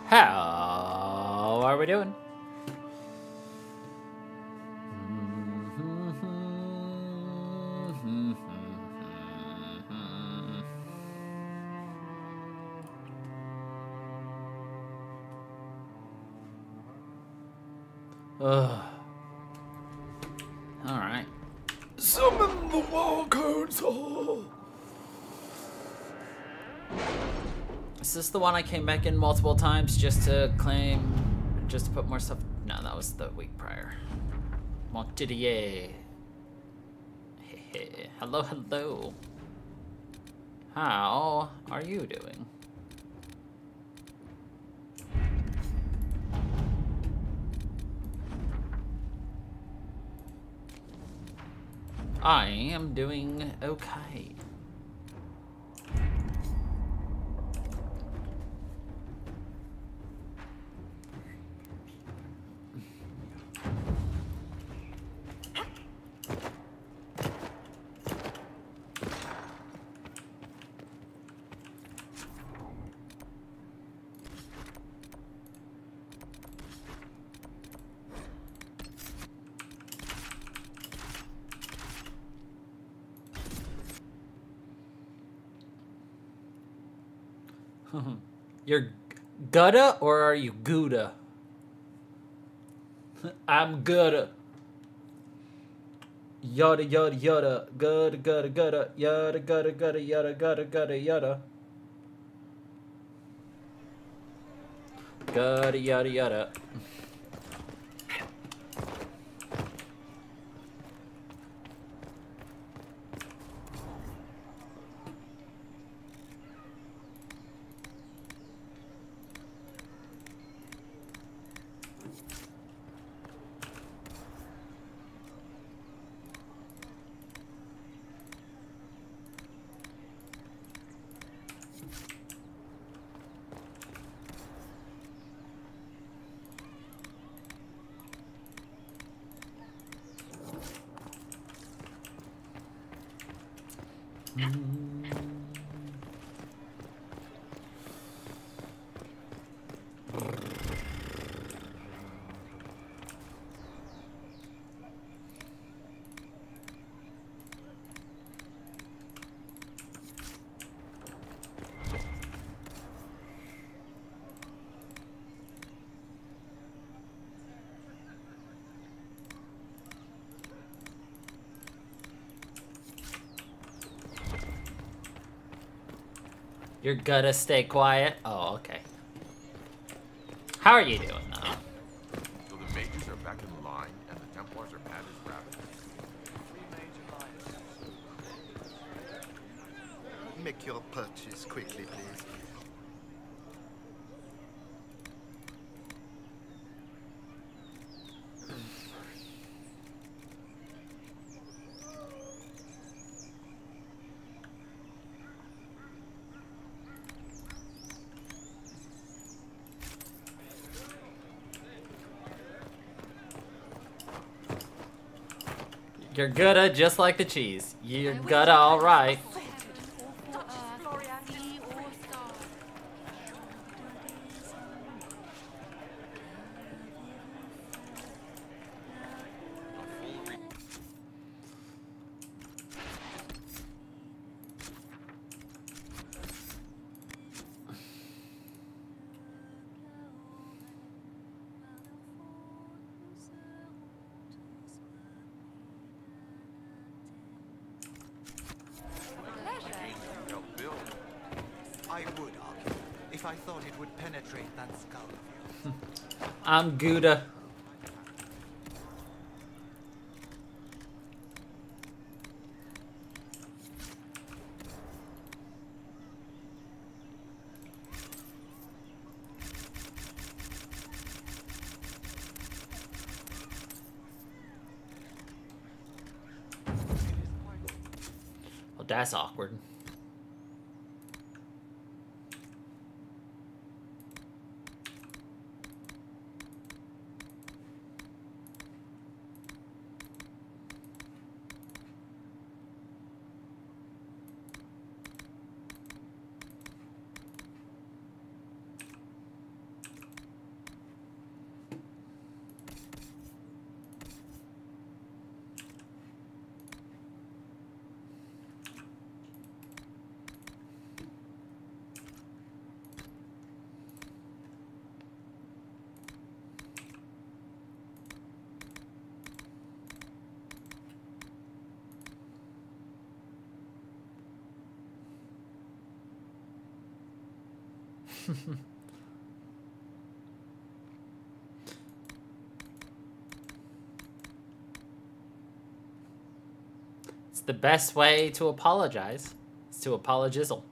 How are we doing? Ugh. Alright. Summon the War Council! Is this the one I came back in multiple times just to claim, just to put more stuff? No, that was the week prior. Montdidier. Hello, hello. How are you doing? I am doing okay. You're gutta or are you Gouda? I'm gutta. Yada yada yada. Gutta gutta gutta. Yada gutta gutta yada gutta gutta yada. Gutta yada yada. You're gonna stay quiet? Oh, okay. How are you doing now? So the mages are back in line and the Templars are mad as rabbits. Make your purchase quickly, please. You're gonna just like the cheese. You're gonna alright. I would argue, if I thought it would penetrate that skull of yours. I'm Gouda. Well, that's awkward. It's the best way to apologize. It's to apologizzle.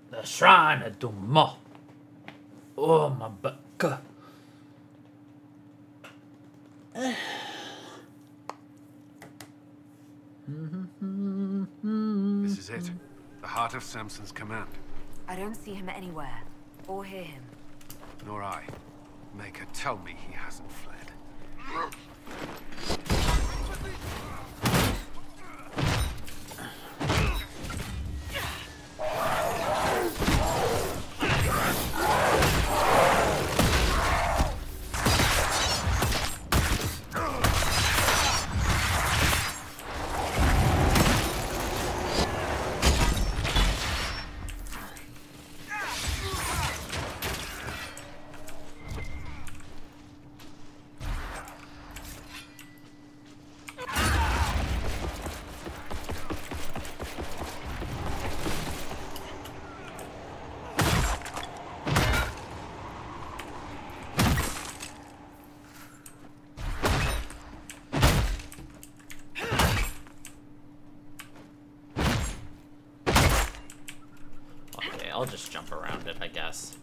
The Shrine of Dumo. Oh, my butt. This is it. The heart of Samson's command. I don't see him anywhere, or hear him. Nor I. Maker, tell me he hasn't fled. I'll just jump around it, I guess.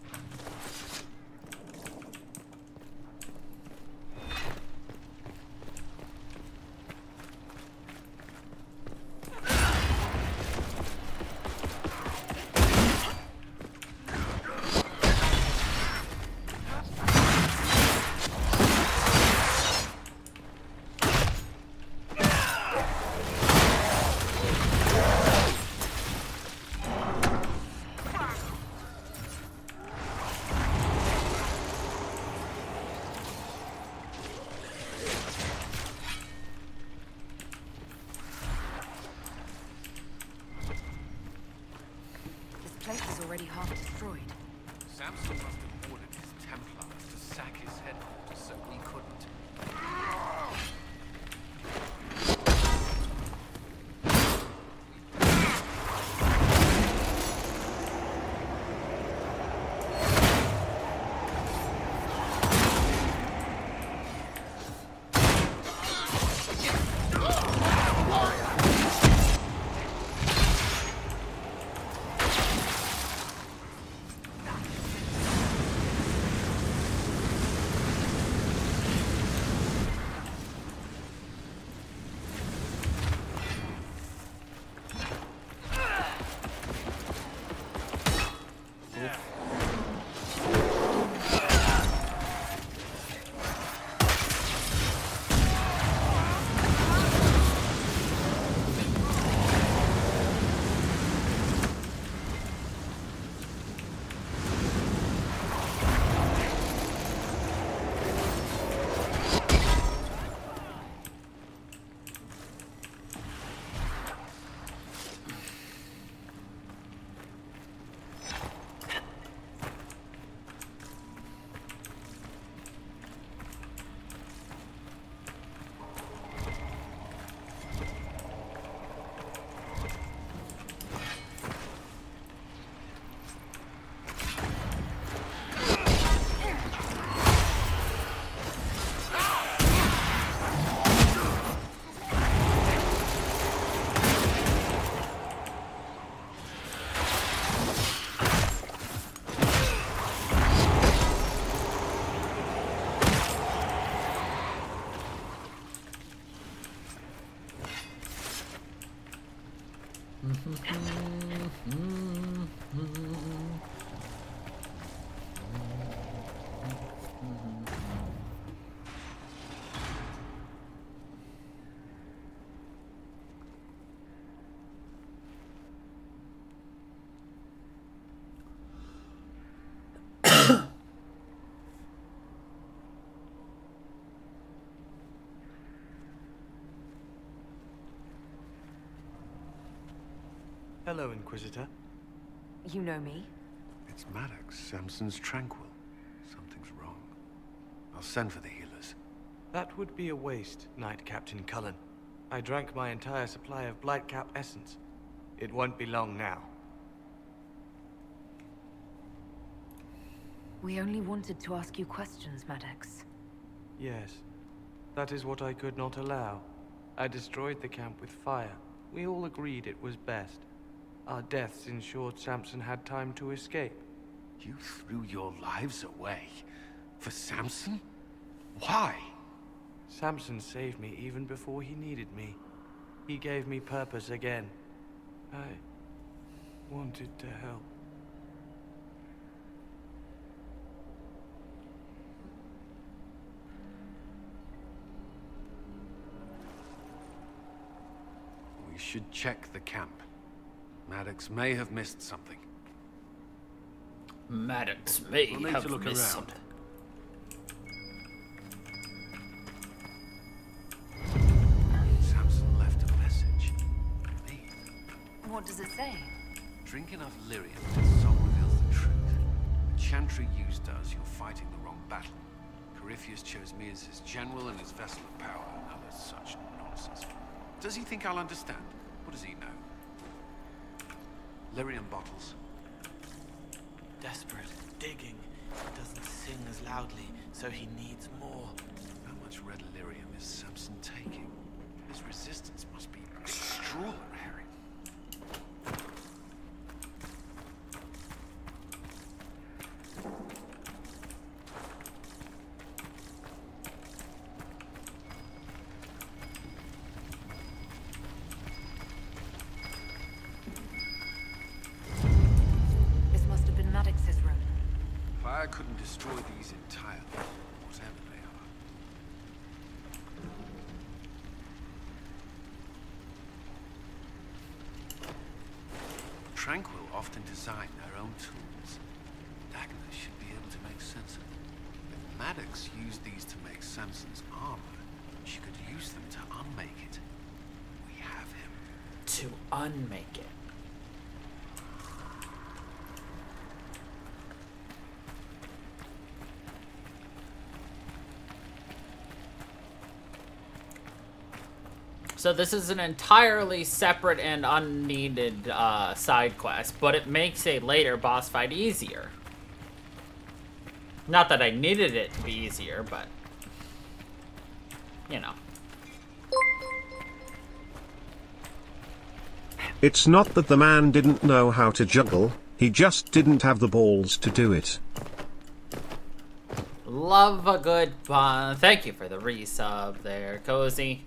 Hello, Inquisitor. You know me? It's Maddox, Samson's Tranquil. Something's wrong. I'll send for the healers. That would be a waste, Knight Captain Cullen. I drank my entire supply of Blightcap essence. It won't be long now. We only wanted to ask you questions, Maddox. Yes. That is what I could not allow. I destroyed the camp with fire. We all agreed it was best. Our deaths ensured Samson had time to escape. You threw your lives away? For Samson? Why? Samson saved me even before he needed me. He gave me purpose again. I wanted to help. We should check the camp. Maddox may have missed something. Maddox may We'll need have to look missed around. something. Samson left a message. Me. What does it say? Drink enough lyrium and his soul reveals the truth. The chantry used us, you're fighting the wrong battle. Corypheus chose me as his general and his vessel of power. Now that's such nonsense. Does he think I'll understand? What does he know? Lyrium bottles. Desperate, digging. He doesn't sing as loudly, so he needs more. How much red lyrium is Samson taking? His resistance must be extraordinary. This must have been Maddox's room. Fire couldn't destroy these entirely, whatever they are. Tranquil often design their own tools. Dagna should be able to make sense of them. If Maddox used these to make Samson's armor, she could use them to unmake it. We have him. To unmake it. So this is an entirely separate and unneeded side quest, but it makes a later boss fight easier. Not that I needed it to be easier, but you know. It's not that the man didn't know how to juggle, he just didn't have the balls to do it. Love a good pun. Thank you for the resub there, Cozy.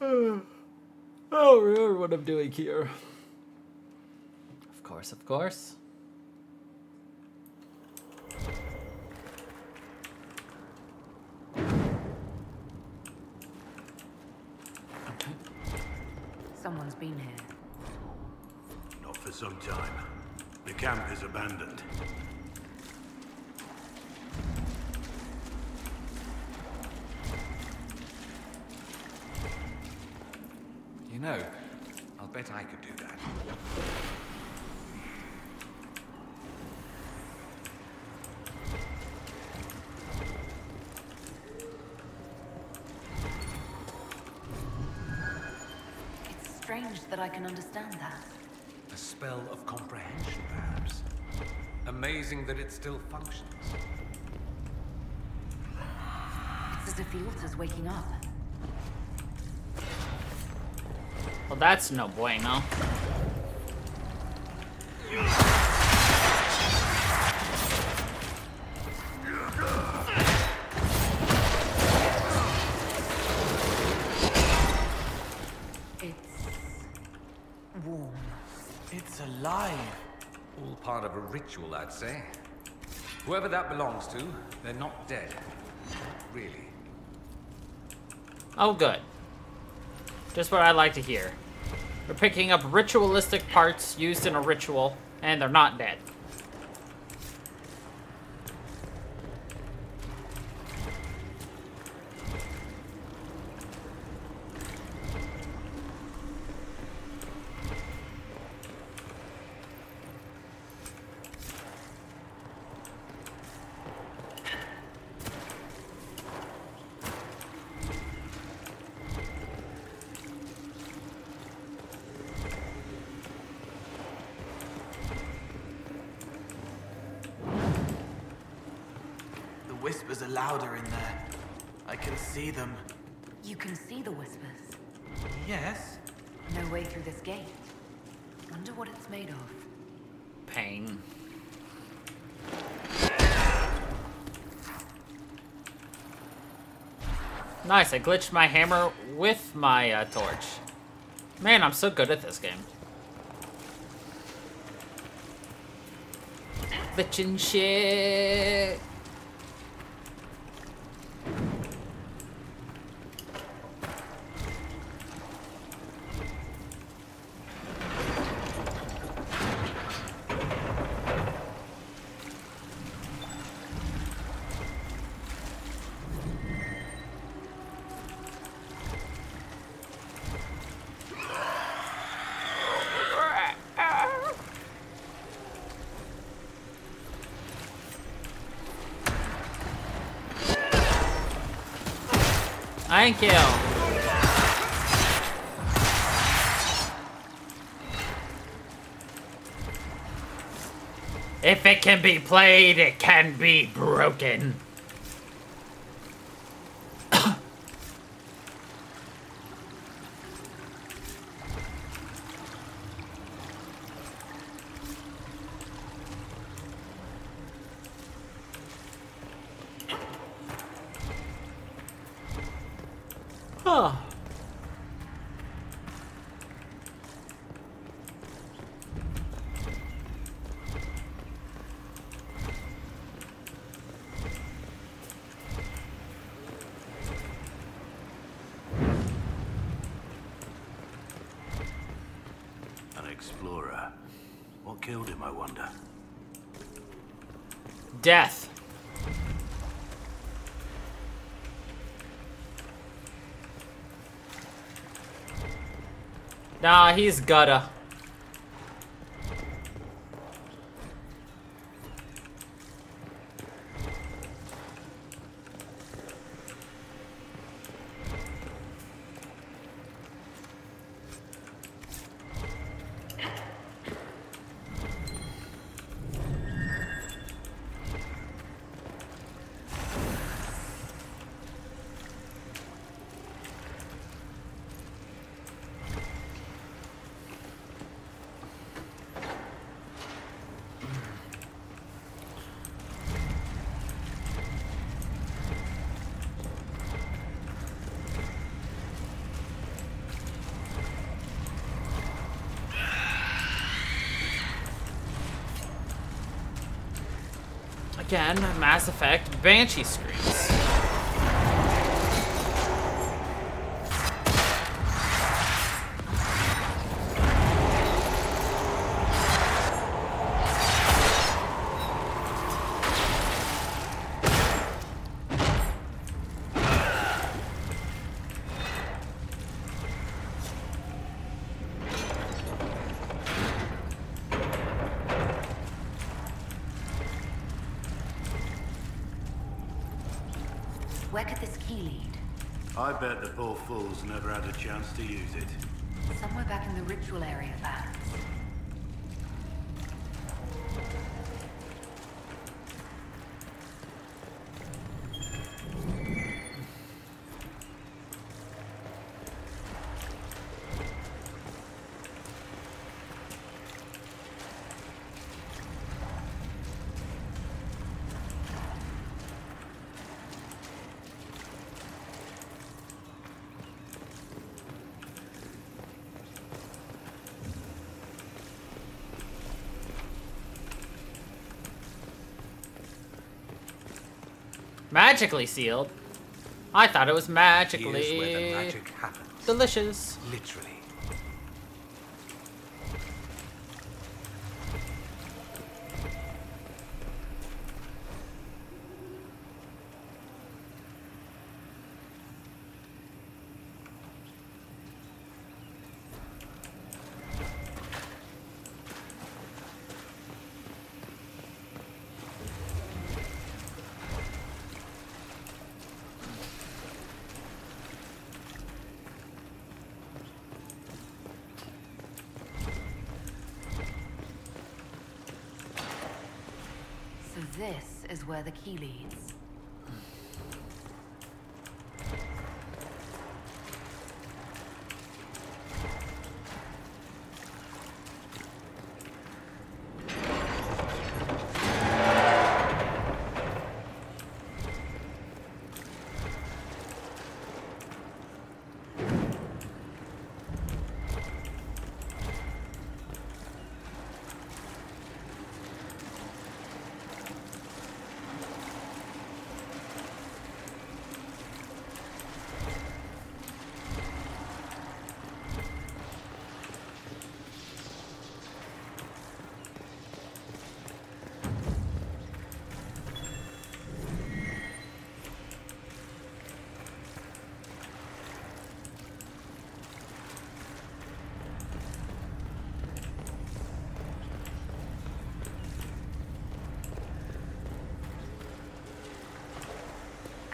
I don't remember what I'm doing here. Of course, of course. Okay. Someone's been here. Not for some time. The camp is abandoned. You know, I'll bet I could do that. It's strange that I can understand that. A spell of comprehension, perhaps. Amazing that it still functions. as if the altar's waking up. Well, that's no bueno. It's warm. It's alive. All part of a ritual, I'd say. Whoever that belongs to, they're not dead. Really. Oh, good. Just what I like to hear. We're picking up ritualistic parts used in a ritual, and they're not dead. The whispers are louder in there. I can see them. You can see the whispers. Yes? No way through this gate. Wonder what it's made of. Pain. Nice, I glitched my hammer with my torch. Man, I'm so good at this game. Glitching shit. Thank you. If it can be played, it can be broken. Oh. An explorer. What killed him, I wonder? Death. Nah, he's gutta. Again, Mass Effect Banshee Screams. Where could this key lead? I bet the poor fools never had a chance to use it. Somewhere back in the ritual area, perhaps. Magically sealed? I thought it was magically... Here's where the magic happens. delicious. Literally. So this is where the key leads.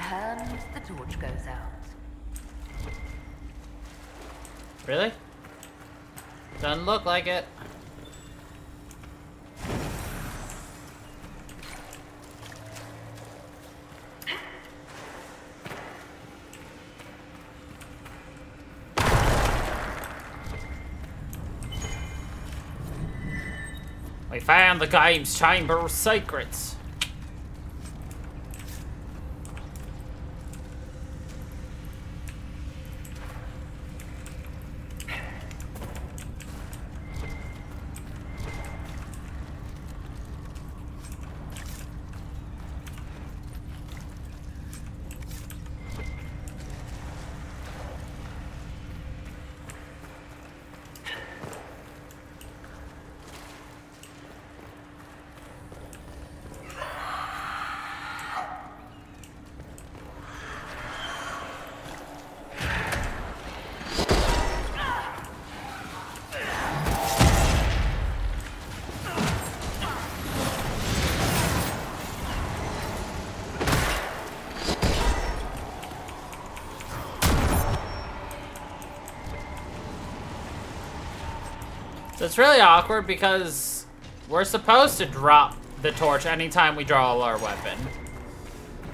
And the torch goes out. Really? Doesn't look like it. We found the game's chamber of secrets. So it's really awkward because we're supposed to drop the torch anytime we draw our weapon.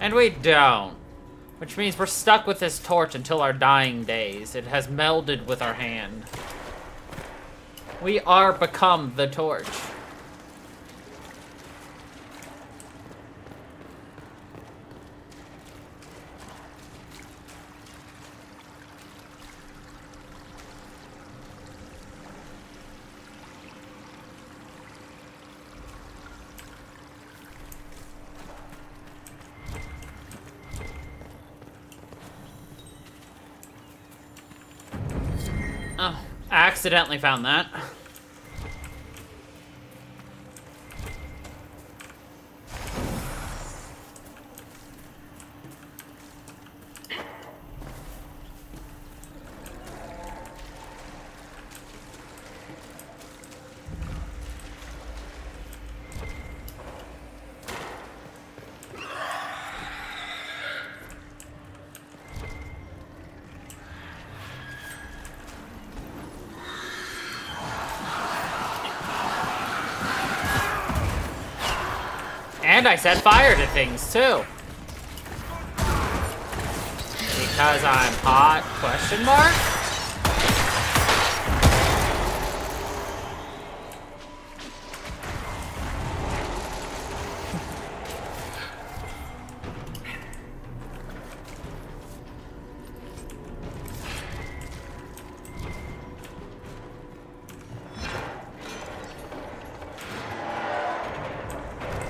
And we don't. Which means we're stuck with this torch until our dying days. It has melded with our hand. We are become the torch. Oh, I accidentally found that. And I set fire to things, too. Because I'm hot, question mark?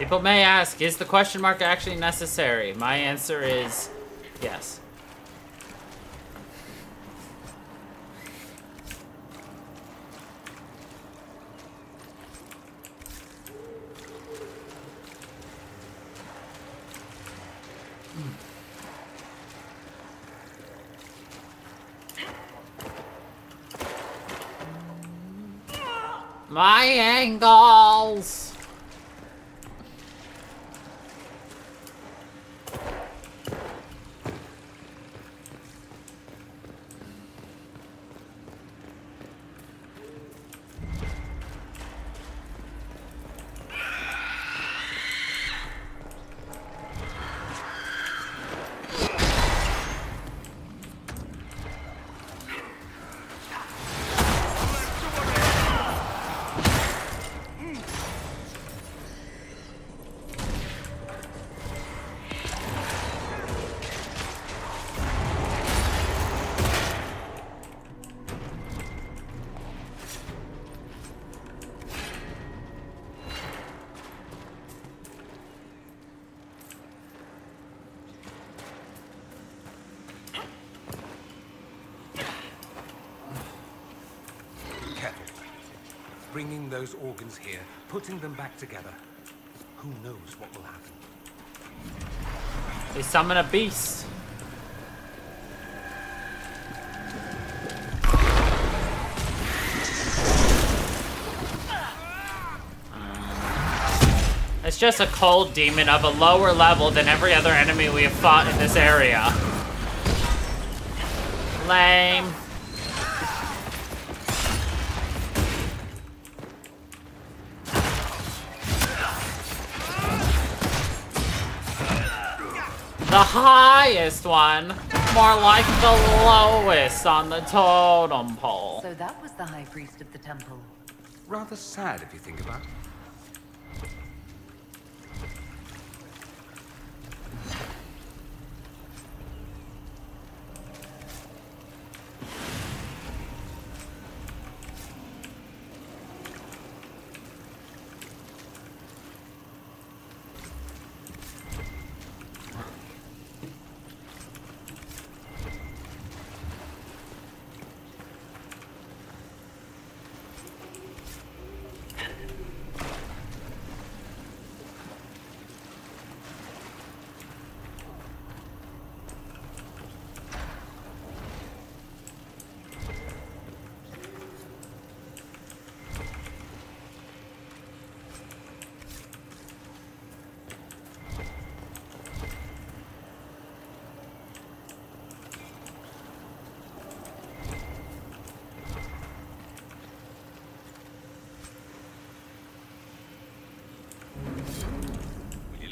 People may ask, is the question mark actually necessary? My answer is yes. My angles! Bringing those organs here, putting them back together. Who knows what will happen? They summon a beast. It's just a cold demon of a lower level than every other enemy we have fought in this area. Lame. The highest one, more like the lowest on the totem pole. So that was the high priest of the temple. Rather sad if you think about it.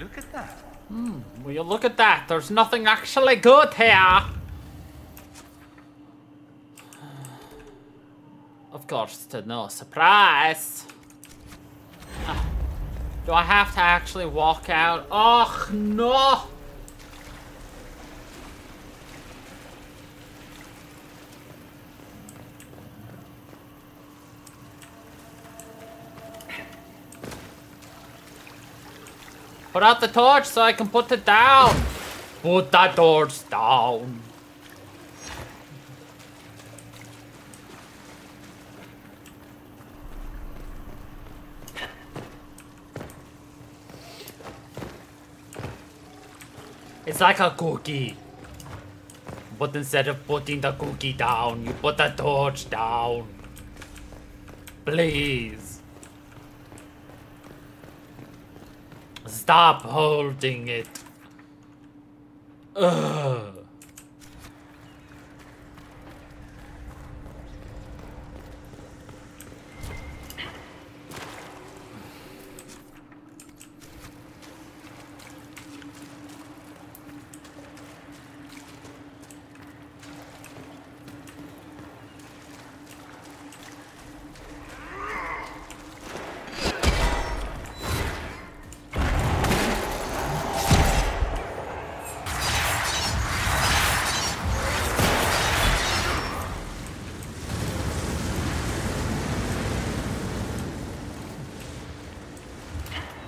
Look at that. Will you look at that? There's nothing actually good here. Of course, to no surprise. Do I have to actually walk out? Oh, no. Put out the torch so I can put it down. Put that torch down. It's like a cookie. But instead of putting the cookie down, you put the torch down. Please. Stop holding it. Ugh.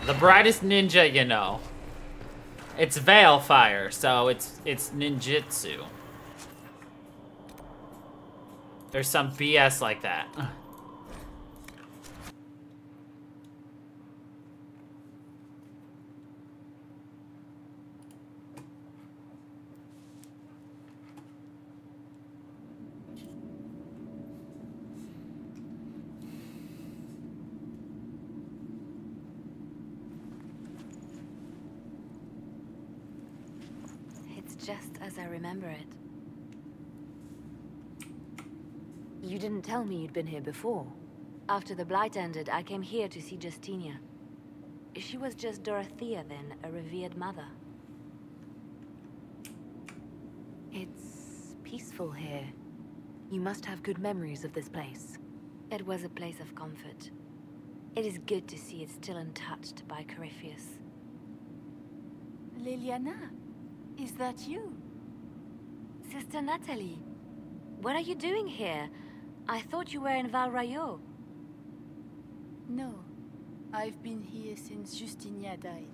The brightest ninja you know. It's Veil Fire, so it's ninjutsu. There's some BS like that. Just as I remember it. You didn't tell me you'd been here before. After the Blight ended, I came here to see Justinia. She was just Dorothea then, a revered mother. It's peaceful here. You must have good memories of this place. It was a place of comfort. It is good to see it still untouched by Corypheus. Liliana? Is that you? Sister Natalie, what are you doing here? I thought you were in Val Rayo. No, I've been here since Justinia died.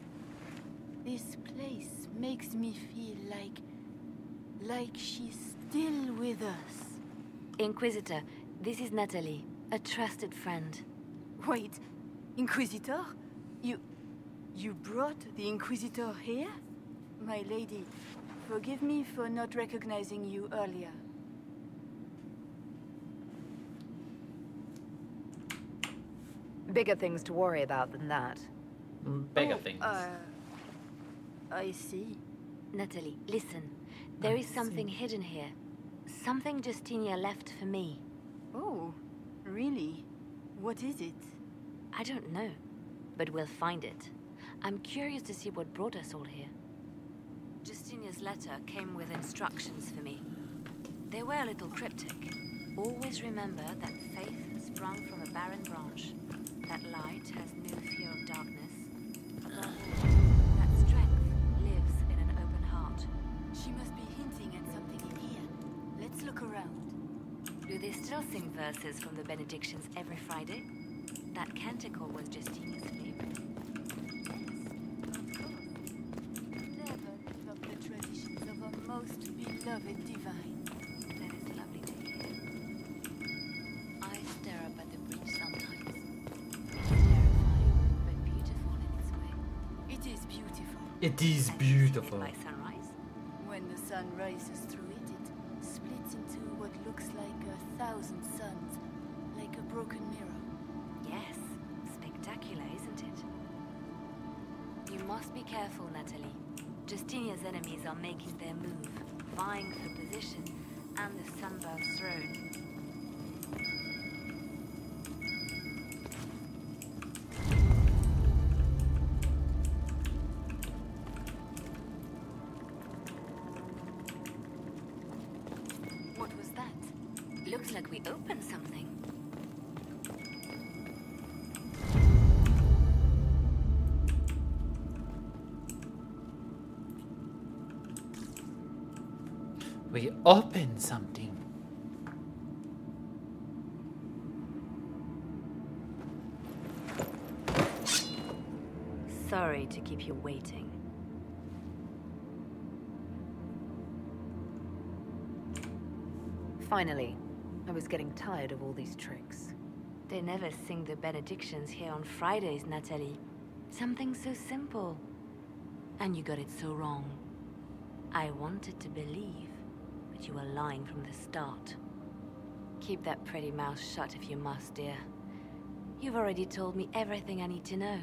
This place makes me feel like she's still with us. Inquisitor, this is Natalie, a trusted friend. Wait, Inquisitor? You brought the Inquisitor here? My lady, forgive me for not recognizing you earlier. Bigger things to worry about than that. Bigger things. I see. Natalie, listen. There is something hidden here. Something Justinia left for me. Oh, really? What is it? I don't know, but we'll find it. I'm curious to see what brought us all here. Justinia's letter came with instructions for me. They were a little cryptic. Always remember that faith sprung from a barren branch, that light has no fear of darkness. Above all, that strength lives in an open heart. She must be hinting at something in here. Let's look around. Do they still sing verses from the benedictions every Friday? That canticle was Justinia's favorite. Most beloved divine. That is lovely to hear. I stare up at the bridge sometimes. It's terrifying, but beautiful in its way. It is beautiful. It is beautiful. By sunrise? When the sun rises through it, it splits into what looks like 1,000 suns, like a broken mirror. Yes, spectacular, isn't it? You must be careful, Natalie. Justinia's enemies are making their move, vying for position and the Sunbird's throne. What was that? Looks like we opened something. We opened something. Sorry to keep you waiting. Finally, I was getting tired of all these tricks. They never sing the benedictions here on Fridays, Natalie. Something so simple. And you got it so wrong. I wanted to believe, but you were lying from the start. Keep that pretty mouth shut if you must, dear. You've already told me everything I need to know.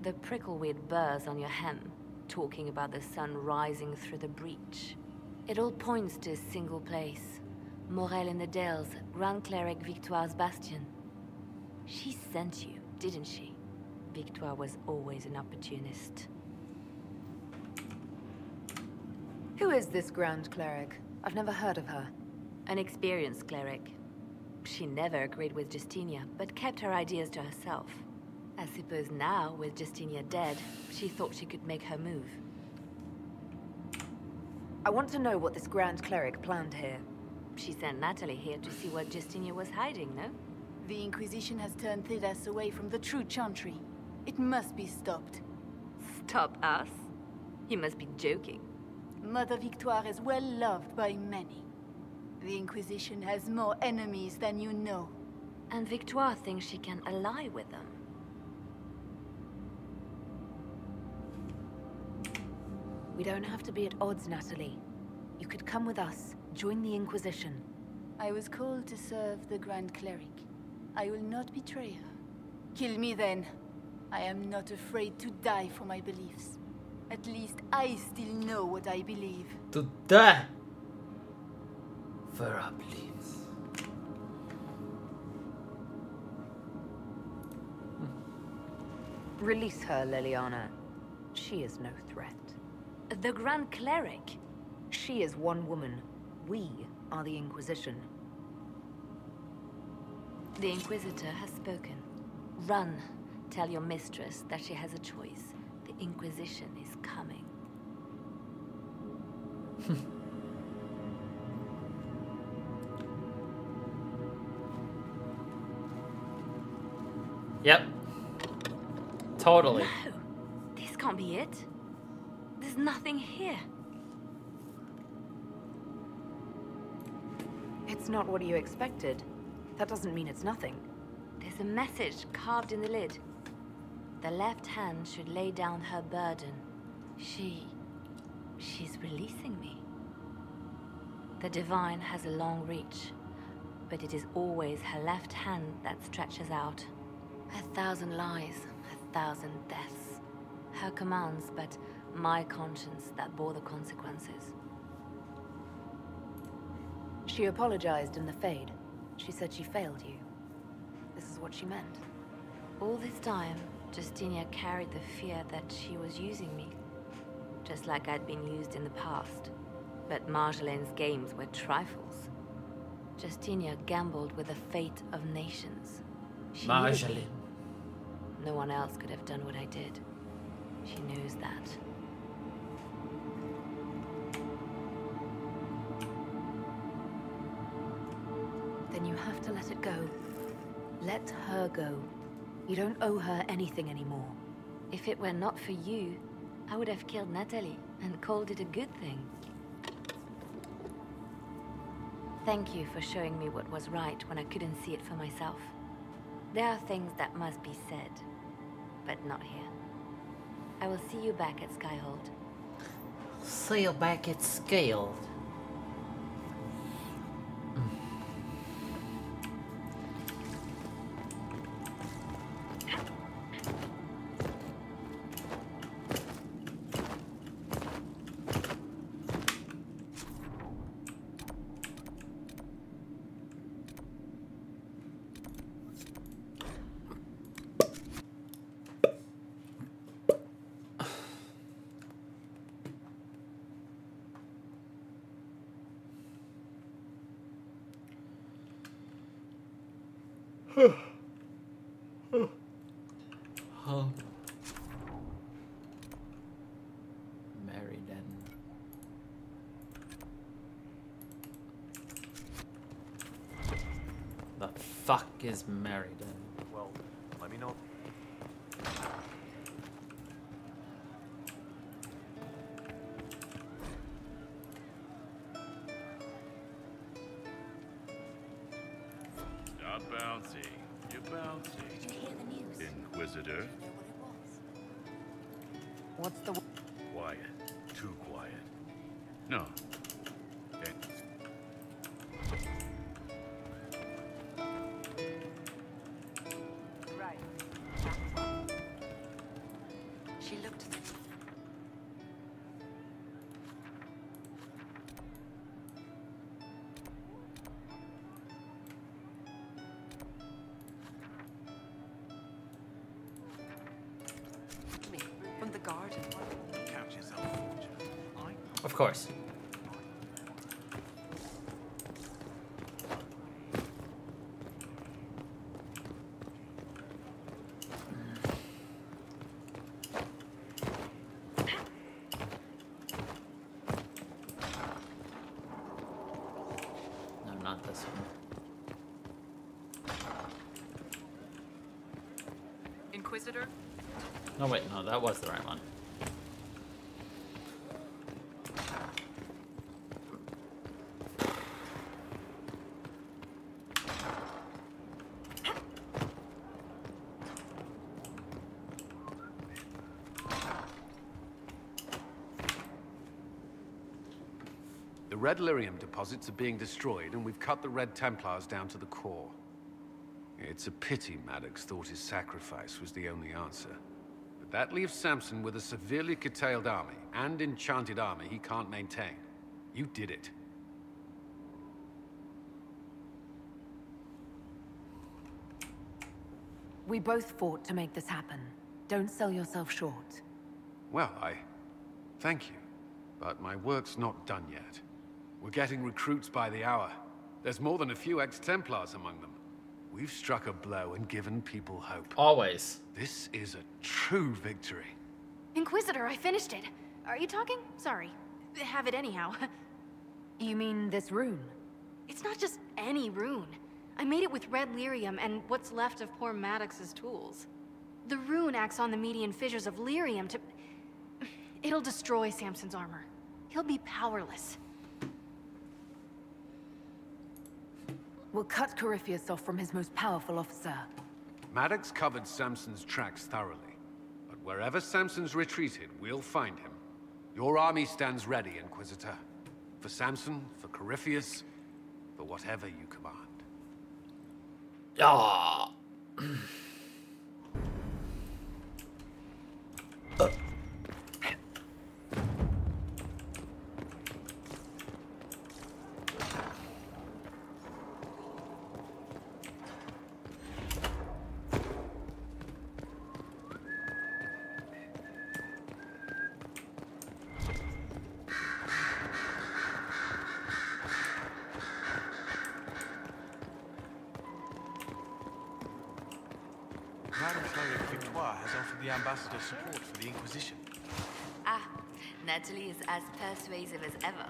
The prickleweed burrs on your hem, talking about the sun rising through the breach. It all points to a single place. Morel in the Dales, Grand Cleric Victoire's bastion. She sent you, didn't she? Victoire was always an opportunist. Who is this Grand Cleric? I've never heard of her. An experienced cleric. She never agreed with Justinia, but kept her ideas to herself. I suppose now, with Justinia dead, she thought she could make her move. I want to know what this Grand Cleric planned here. She sent Natalie here to see what Justinia was hiding, no? The Inquisition has turned Thidas away from the true Chantry. It must be stopped. Stop us? You must be joking. Mother Victoire is well loved by many. The Inquisition has more enemies than you know. And Victoire thinks she can ally with them. We don't have to be at odds, Natalie. You could come with us, join the Inquisition. I was called to serve the Grand Cleric. I will not betray her. Kill me then. I am not afraid to die for my beliefs. At least I still know what I believe. To die for our beliefs. Release her, Liliana. She is no threat. The Grand Cleric? She is one woman. We are the Inquisition. The Inquisitor has spoken. Run. Tell your mistress that she has a choice. The Inquisition is coming. Yep. Totally. No, this can't be it. There's nothing here. It's not what you expected. That doesn't mean it's nothing. There's a message carved in the lid. The left hand should lay down her burden. She's releasing me. The divine has a long reach, but it is always her left hand that stretches out. 1,000 lies, 1,000 deaths. Her commands, but my conscience that bore the consequences. She apologized in the Fade. She said she failed you. This is what she meant. All this time, Justinia carried the fear that she was using me. Just like I'd been used in the past. But Marjolaine's games were trifles. Justinia gambled with the fate of nations. She needed me. Marjolaine. No one else could have done what I did. She knows that. Then you have to let it go. Let her go. You don't owe her anything anymore. If it were not for you, I would have killed Natalie and called it a good thing. Thank you for showing me what was right when I couldn't see it for myself. There are things that must be said, but not here. I will see you back at Skyhold. See you back at Scaled. Oh. Meriden. The fuck is Meriden? Well, let me know. Stop bouncing. You're bouncing. Did you hear the news? Inquisitor. What's the... Quiet. Too quiet. No. Okay. Right. She looked... From the garden. Count yourself fortunate. Of course. No, not this one. Inquisitor, No, wait, no, that was the right one. The Red Lyrium deposits are being destroyed, and we've cut the Red Templars down to the core. It's a pity Maddox thought his sacrifice was the only answer. But that leaves Samson with a severely curtailed army, and enchanted armor he can't maintain. You did it. We both fought to make this happen. Don't sell yourself short. Well, thank you. But my work's not done yet. We're getting recruits by the hour. There's more than a few ex-Templars among them. We've struck a blow and given people hope. Always. This is a true victory. Inquisitor, I finished it. Are you talking? Sorry. Have it anyhow. You mean this rune? It's not just any rune. I made it with red lyrium and what's left of poor Maddox's tools. The rune acts on the median fissures of lyrium to... It'll destroy Samson's armor. He'll be powerless. We'll cut Corypheus off from his most powerful officer. Maddox covered Samson's tracks thoroughly. But wherever Samson's retreated, we'll find him. Your army stands ready, Inquisitor. For Samson, for Corypheus, for whatever you command. Ah. Has offered the ambassador support for the Inquisition. Ah, Natalie is as persuasive as ever.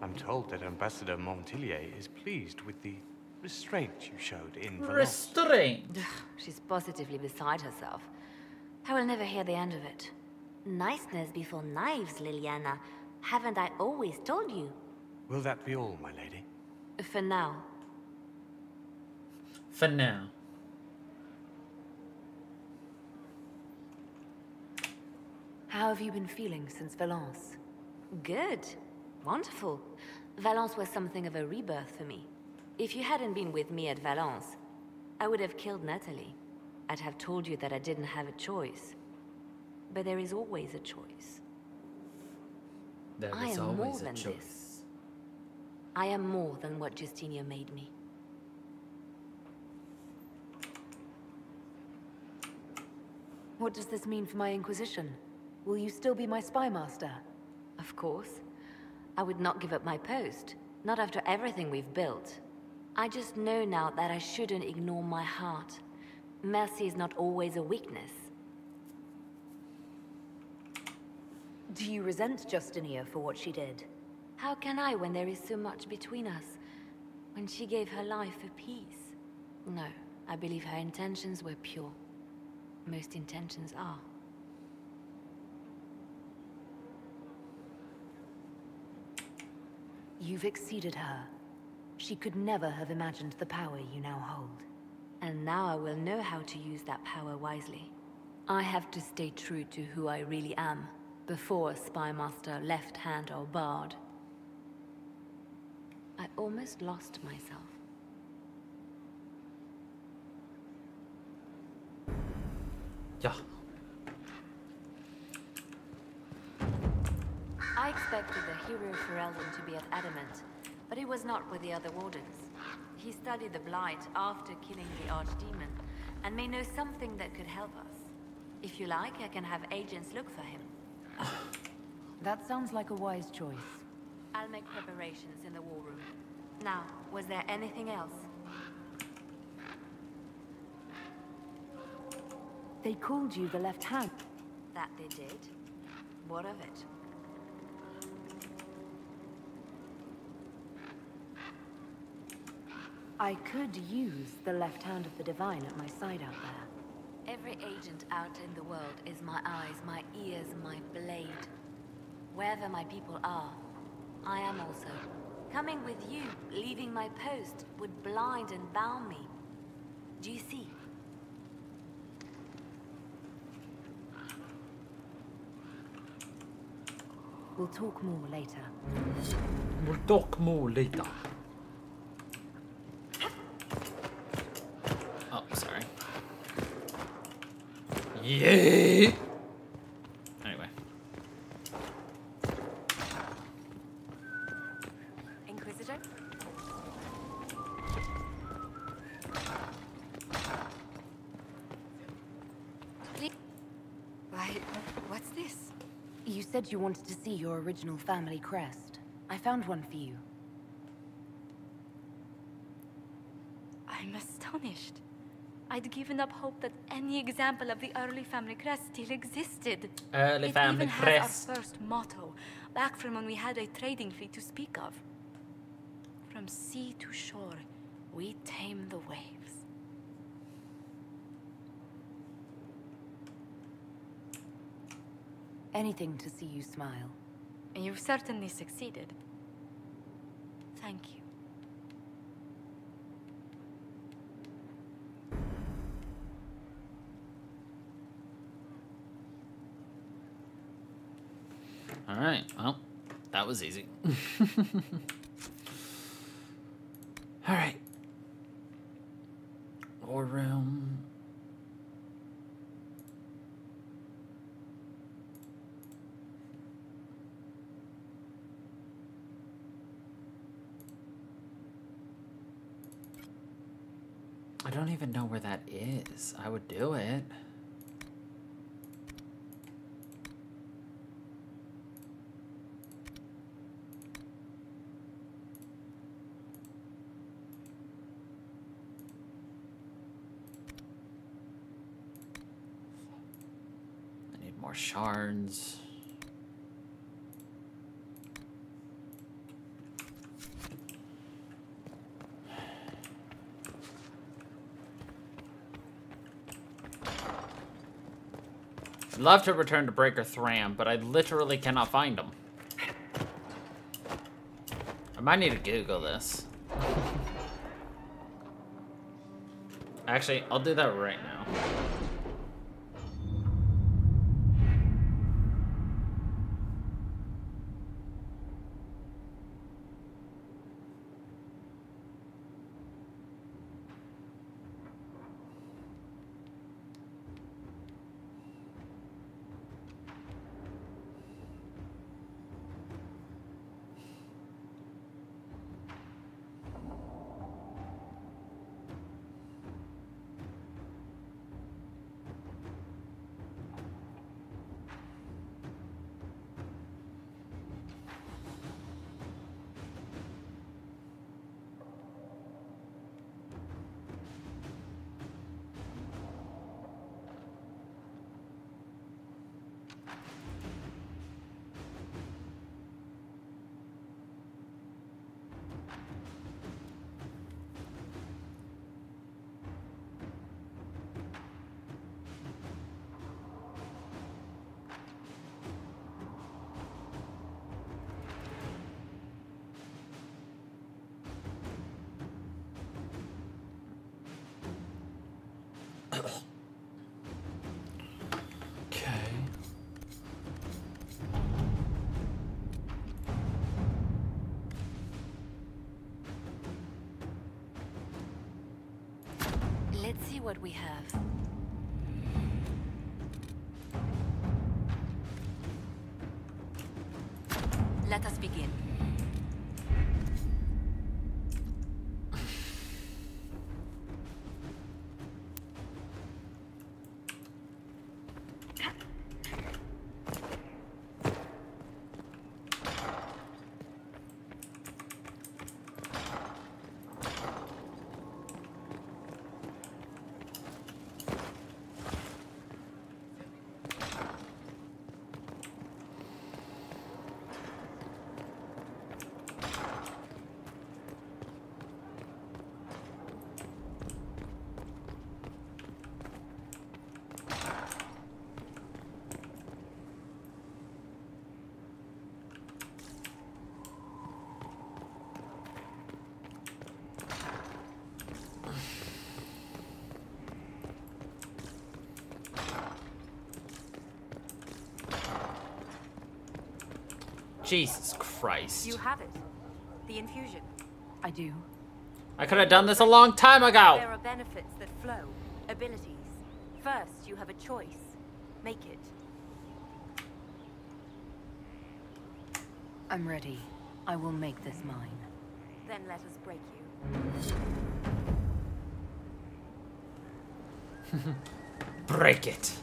I'm told that Ambassador Montilier is pleased with the restraint you showed in Valence. Restraint? She's positively beside herself. I will never hear the end of it. Niceness before knives, Liliana. Haven't I always told you? Will that be all, my lady? For now. For now. How have you been feeling since Valence? Good. Wonderful. Valence was something of a rebirth for me. If you hadn't been with me at Valence, I would have killed Natalie. I'd have told you that I didn't have a choice. But there is always a choice. There I is am always more a than choice. this. I am more than what Justinia made me. What does this mean for my Inquisition? Will you still be my spy master? Of course. I would not give up my post. Not after everything we've built. I just know now that I shouldn't ignore my heart. Mercy is not always a weakness. Do you resent Justinia for what she did? How can I when there is so much between us? When she gave her life for peace? No, I believe her intentions were pure. Most intentions are. You've exceeded her. She could never have imagined the power you now hold. And now I will know how to use that power wisely. I have to stay true to who I really am, before a spy master, left hand or bard. I almost lost myself. Yeah. I expected the hero Ferelden to be at Adamant, but he was not with the other wardens. He studied the Blight after killing the Archdemon, and may know something that could help us. If you like, I can have agents look for him. That sounds like a wise choice. I'll make preparations in the war room. Now, was there anything else? They called you the left hand. That they did. What of it? I could use the left hand of the divine at my side out there. Every agent out in the world is my eyes, my ears, my blade. Wherever my people are, I am also. Coming with you, leaving my post, would blind and bound me. Do you see? We'll talk more later. We'll talk more later. Oh, sorry. Yeah. Anyway. Inquisitor? Why, what's this? You said you wanted to see your original family crest. I found one for you. I'm astonished. I'd given up hope that any example of the early family crest still existed. Early family It even crest. has our first motto, back from when we had a trading fleet to speak of. From sea to shore, we tame the waves. Anything to see you smile. And you've certainly succeeded. Thank you. All right. Well, that was easy. All right. War room. I don't even know where that is. I would do it. I need more shards. I'd love to return to Breaker Thram, but I literally cannot find them. I might need to Google this. Actually, I'll do that right now. Let's see what we have. Let us begin. Jesus Christ. You have it. The infusion. I do. I could have done this a long time ago. There are benefits that flow. Abilities. First, you have a choice. Make it. I'm ready. I will make this mine. Then let us break you. Break it.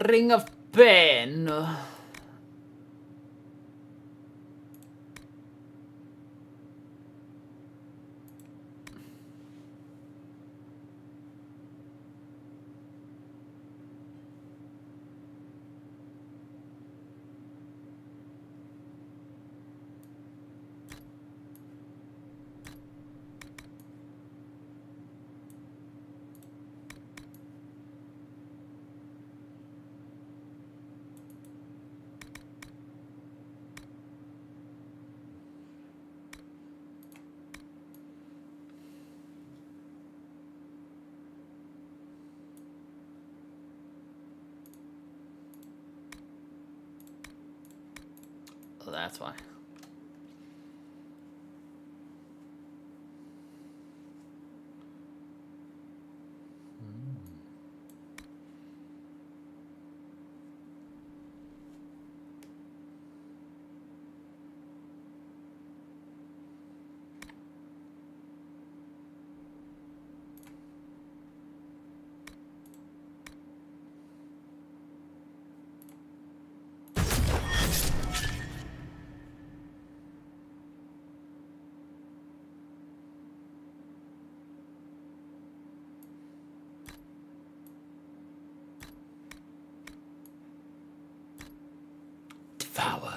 Ring of Pain. Oh, that's why. Devour.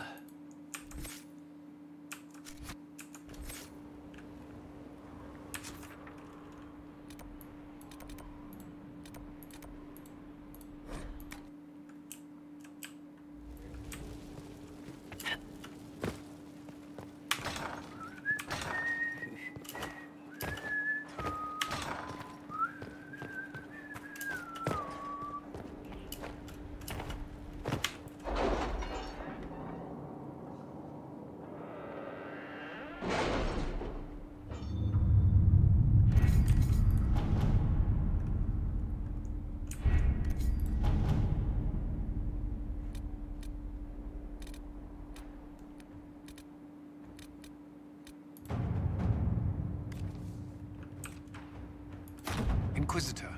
Inquisitor.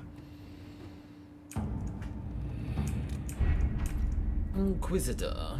Inquisitor.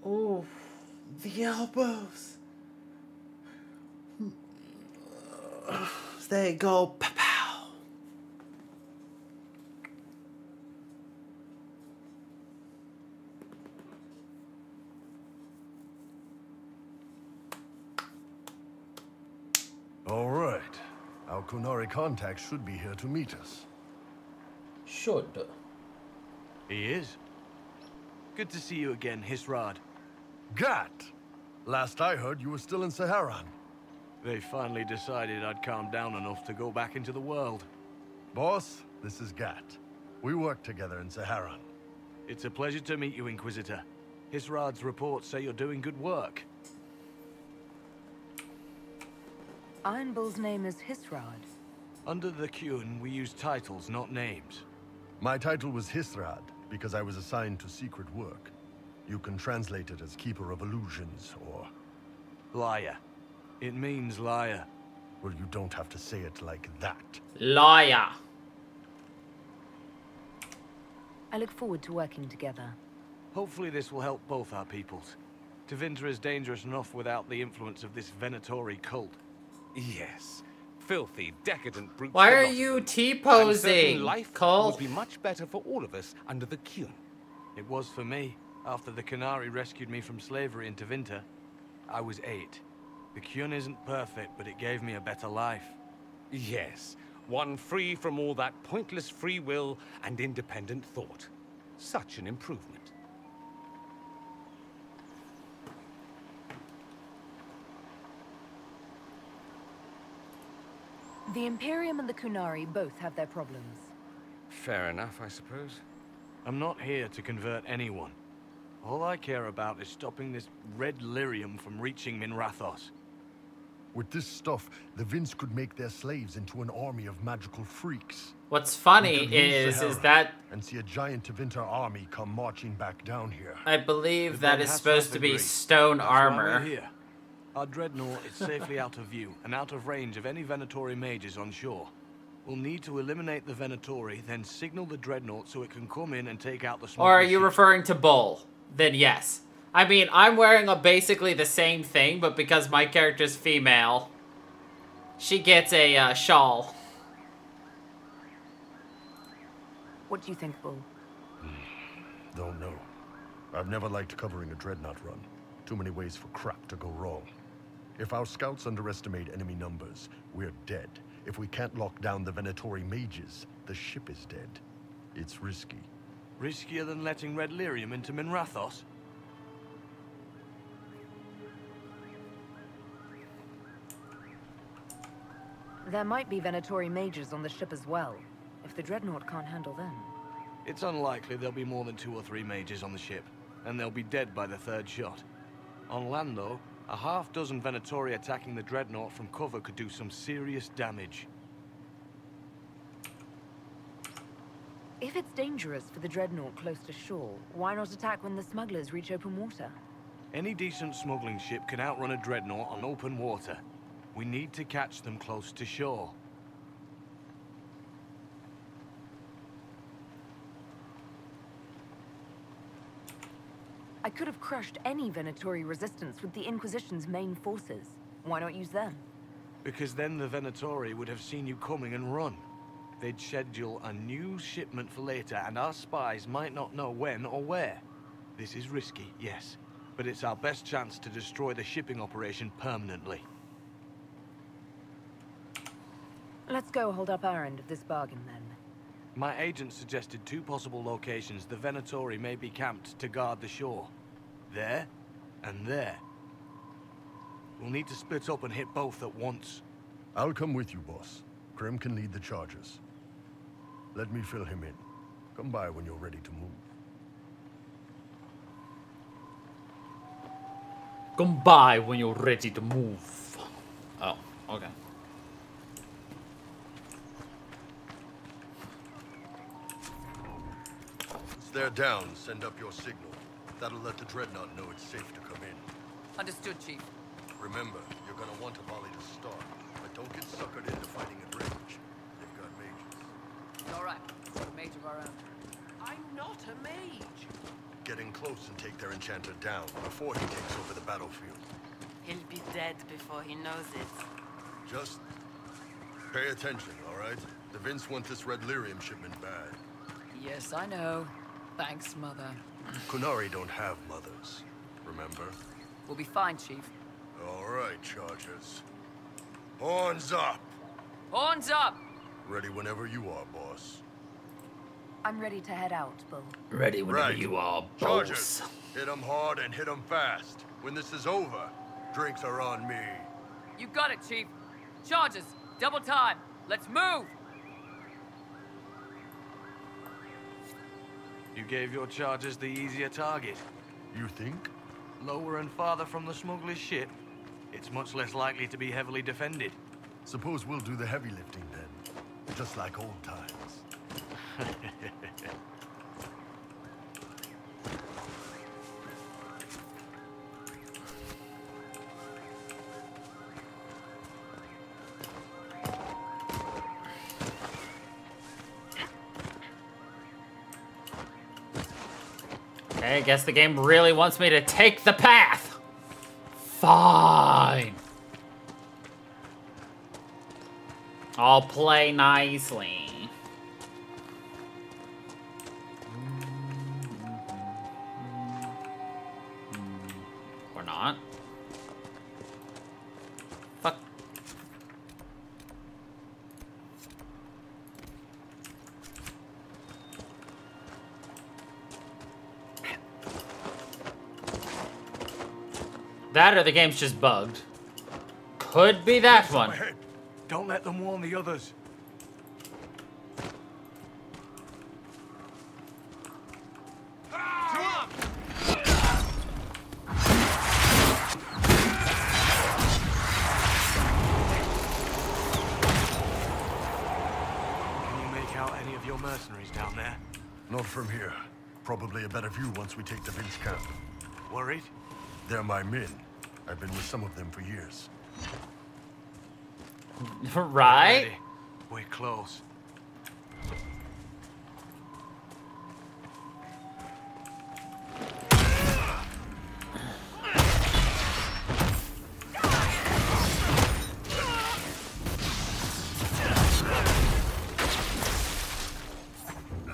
Oh, the elbows. There you go. Pow. All right. Our Kunari contact should be here to meet us. Should. He is. Good to see you again, Hisrad. Gat! Last I heard, you were still in Saharan. They finally decided I'd calmed down enough to go back into the world. Boss, this is Gat. We work together in Saharan. It's a pleasure to meet you, Inquisitor. Hisrad's reports say you're doing good work. Iron Bull's name is Hisrad. Under the Qun, we use titles, not names. My title was Hisrad, because I was assigned to secret work. You can translate it as Keeper of Illusions, or Liar. It means liar. Well, you don't have to say it like that. Liar. I look forward to working together. Hopefully this will help both our peoples. Tevinter is dangerous enough without the influence of this Venatori cult. Yes. Filthy, decadent brutes. Why are lost. you I'm T-posing, certain life Cole? would be much better for all of us under the Kyun. It was for me. After the Canary rescued me from slavery in Tevinter, I was 8. The Kyun isn't perfect, but it gave me a better life. Yes. One free from all that pointless free will and independent thought. Such an improvement. The Imperium and the Kunari both have their problems. Fair enough, I suppose. I'm not here to convert anyone. All I care about is stopping this red lyrium from reaching Minrathos. With this stuff, the Vince could make their slaves into an army of magical freaks. What's funny is that and see a giant Tevinter army come marching back down here. I believe that is supposed to be stone armor. Here. Our dreadnought is safely out of view and out of range of any Venatori mages on shore. We'll need to eliminate the Venatori, then signal the dreadnought so it can come in and take out the small. Or are you referring to Bull? Then yes. I mean, I'm wearing basically the same thing, but because my character's female, she gets a shawl. What do you think, Bull? Don't know. I've never liked covering a dreadnought run. Too many ways for crap to go wrong. If our scouts underestimate enemy numbers, we're dead. If we can't lock down the Venatori mages, the ship is dead. It's risky. Riskier than letting red lyrium into Minrathos? There might be Venatori mages on the ship as well, if the dreadnought can't handle them. It's unlikely there'll be more than 2 or 3 mages on the ship, and they'll be dead by the 3rd shot. On land, though, a half-dozen Venatori attacking the dreadnought from cover could do some serious damage. If it's dangerous for the dreadnought close to shore, why not attack when the smugglers reach open water? Any decent smuggling ship can outrun a dreadnought on open water. We need to catch them close to shore. I could have crushed any Venatori resistance with the Inquisition's main forces. Why not use them? Because then the Venatori would have seen you coming and run. They'd schedule a new shipment for later, and our spies might not know when or where. This is risky, yes, but it's our best chance to destroy the shipping operation permanently. Let's go hold up our end of this bargain, then. My agent suggested 2 possible locations the Venatori may be camped to guard the shore. There, and there. We'll need to split up and hit both at once. I'll come with you, boss. Grim can lead the charges. Let me fill him in. Come by when you're ready to move. Come by when you're ready to move. Oh, okay. They're down. Send up your signal. That'll let the dreadnought know it's safe to come in. Understood, Chief. Remember, you're gonna want a volley to start, but don't get suckered into fighting at range. They've got mages. All right. We're a mage of our own. I'm not a mage. Get in close and take their enchanter down before he takes over the battlefield. He'll be dead before he knows it. Just pay attention, all right? The Vince want this red lyrium shipment bad. Yes, I know. Thanks, Mother. Kunari don't have mothers, remember? We'll be fine, Chief. All right, Chargers. Horns up! Horns up! Ready whenever you are, boss. I'm ready to head out, Bull. Ready whenever you are, boss. Chargers, hit 'em hard and hit 'em fast. When this is over, drinks are on me. You got it, Chief. Charges, double time. Let's move! You gave your charges the easier target. You think? Lower and farther from the smuggler's ship, it's much less likely to be heavily defended. Suppose we'll do the heavy lifting then. Just like old times. Okay, I guess the game really wants me to take the path. Fine. I'll play nicely. Or not. Fuck. That or the game's just bugged. Could be that one. Don't let them warn the others. Can you make out any of your mercenaries down there? Not from here. Probably a better view once we take the Vince camp. Worried? They're my men. I've been with some of them for years. Right? We're close.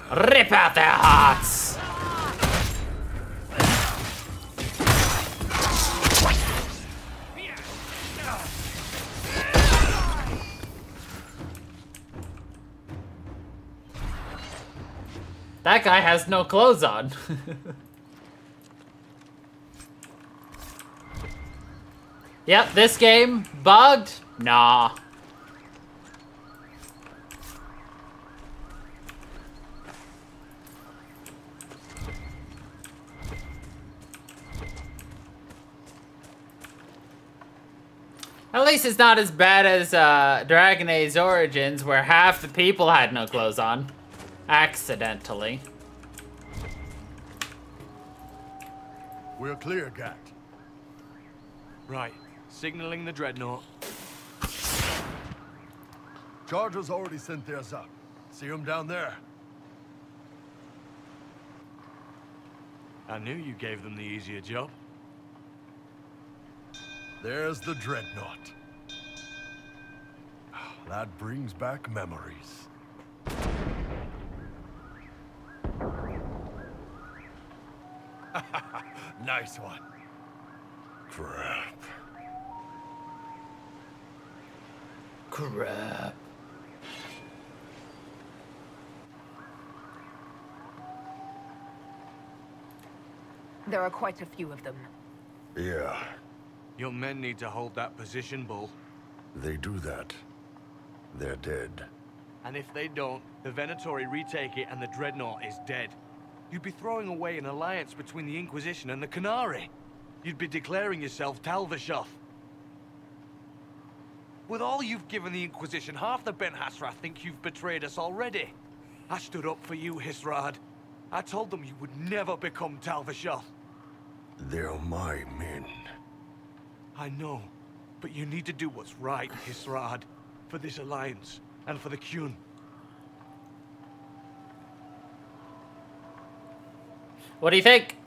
Rip out their hearts! That guy has no clothes on. Yep, this game, bugged? Nah. At least it's not as bad as Dragon Age Origins, where half the people had no clothes on. Accidentally. We're clear, Gat. Right. Signaling the dreadnought. Chargers already sent theirs up. See them down there? I knew you gave them the easier job. There's the dreadnought. That brings back memories. Nice one. Crap. Crap. There are quite a few of them. Yeah, Your men need to hold that position, Bull. they do that. They're dead. And if they don't, the Venatori retake it and the dreadnought is dead. You'd be throwing away an alliance between the Inquisition and the Canary. You'd be declaring yourself Talvashoth. With all you've given the Inquisition, half the Ben Hassrath think you've betrayed us already. I stood up for you, Hisrad. I told them you would never become Talvashoth. They're my men. I know, but you need to do what's right, Hisrad. For this alliance, and for the Qun. What do you think?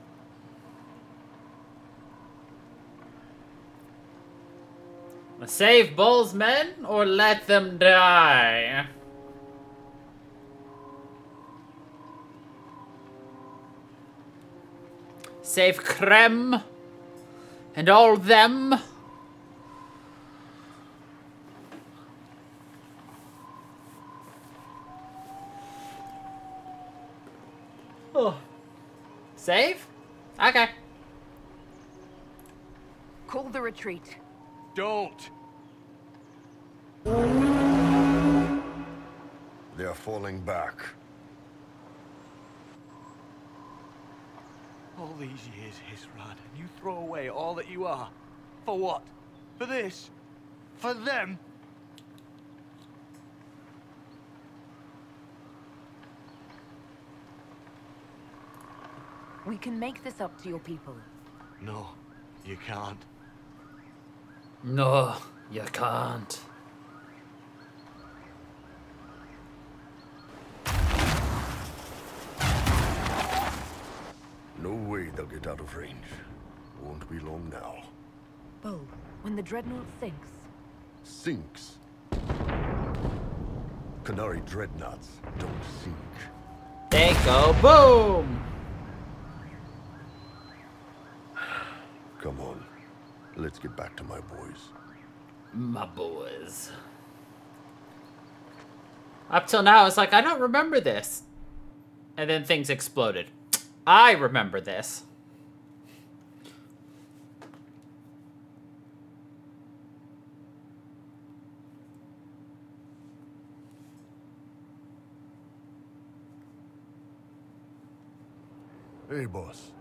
Save Bull's men or let them die? Save Krem and all them. Oh. Save? Okay. Call the retreat. Don't. They're falling back. All these years, Hisrad, and you throw away all that you are. For what? For this? For them? We can make this up to your people. No, you can't. No, you can't. No way get out of range. Won't be long now. Bo, when the dreadnought sinks, Sinks. Canary dreadnoughts don't sink. They go boom! Come on. Let's get back to my boys. My boys. Up till now, it's like, I don't remember this. And then things exploded. I remember this. Hey, boss.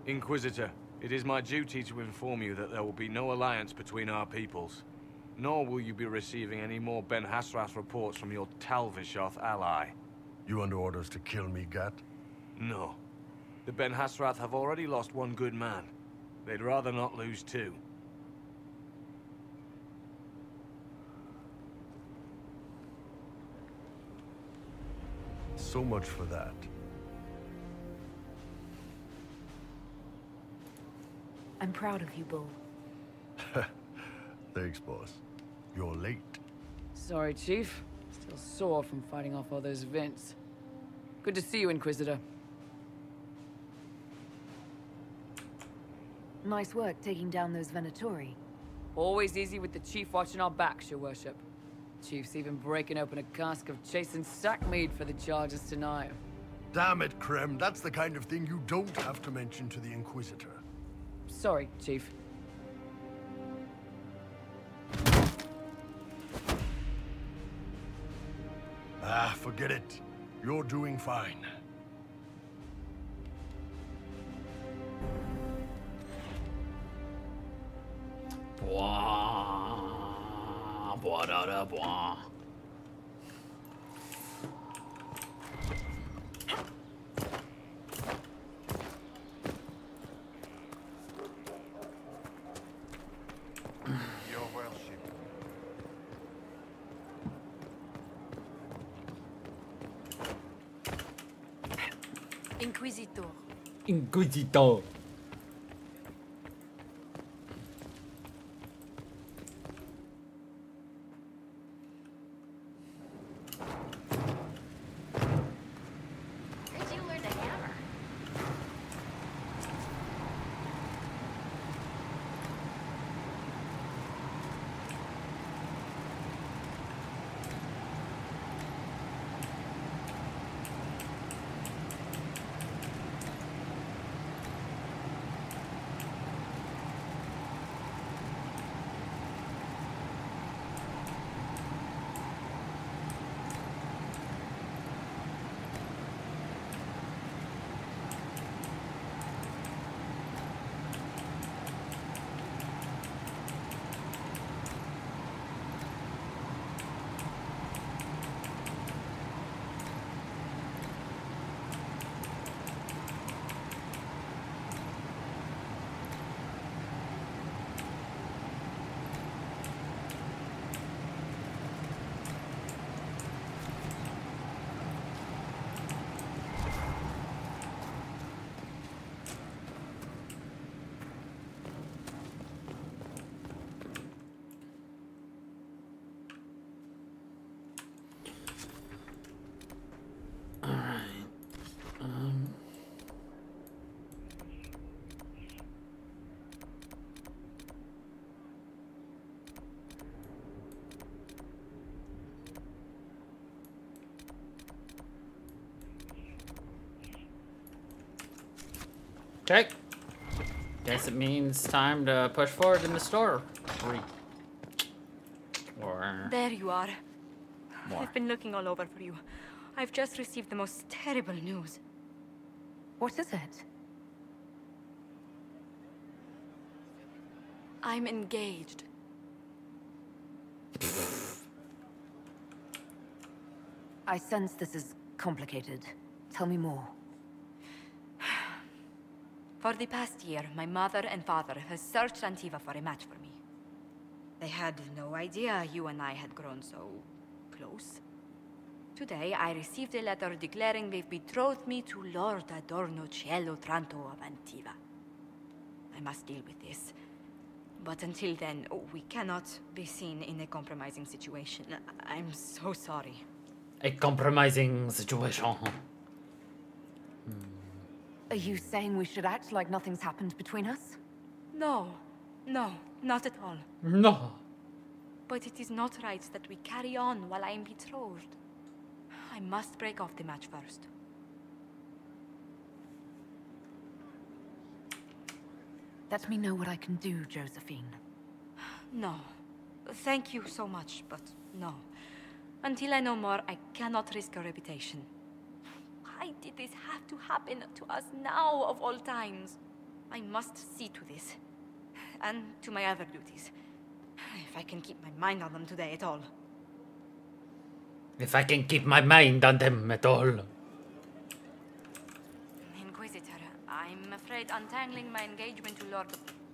Inquisitor, it is my duty to inform you that there will be no alliance between our peoples. Nor will you be receiving any more Ben Hasrath reports from your Talvishoth ally. You under orders to kill me, Gat? No. The Ben Hasrath have already lost one good man. They'd rather not lose two. So much for that. I'm proud of you, Bull. Thanks, boss. You're late. Sorry, Chief. Still sore from fighting off all those vents. Good to see you, Inquisitor. Nice work taking down those Venatori. Always easy with the Chief watching our backs, your worship. Chief's even breaking open a cask of chasing sack mead for the charges tonight. Damn it, Krem. That's the kind of thing you don't have to mention to the Inquisitor. Sorry, Chief. Ah, forget it. You're doing fine. Blah, blah, da, da, blah. Your worship. Inquisitor. Inquisitor. Where'd you learn to hammer? Okay. Guess it means time to push forward in the store. Or There you are. more. I've been looking all over for you. I've just received the most terrible news. What is it? I'm engaged. I sense this is complicated. Tell me more. For the past year, my mother and father have searched Antiva for a match for me. They had no idea you and I had grown so close. Today, I received a letter declaring they've betrothed me to Lord Adorno Cielo Tranto of Antiva. I must deal with this. But until then, we cannot be seen in a compromising situation. I'm so sorry. A compromising situation. Are you saying we should act like nothing's happened between us? No, not at all. No. But it is not right that we carry on while I am betrothed. I must break off the match first. Let me know what I can do, Josephine. No. Thank you so much, but no. Until I know more, I cannot risk a reputation. Why did this have to happen to us now, of all times? I must see to this. And to my other duties. If I can keep my mind on them today at all. If I can keep my mind on them at all. Inquisitor, I'm afraid untangling my engagement to Lord...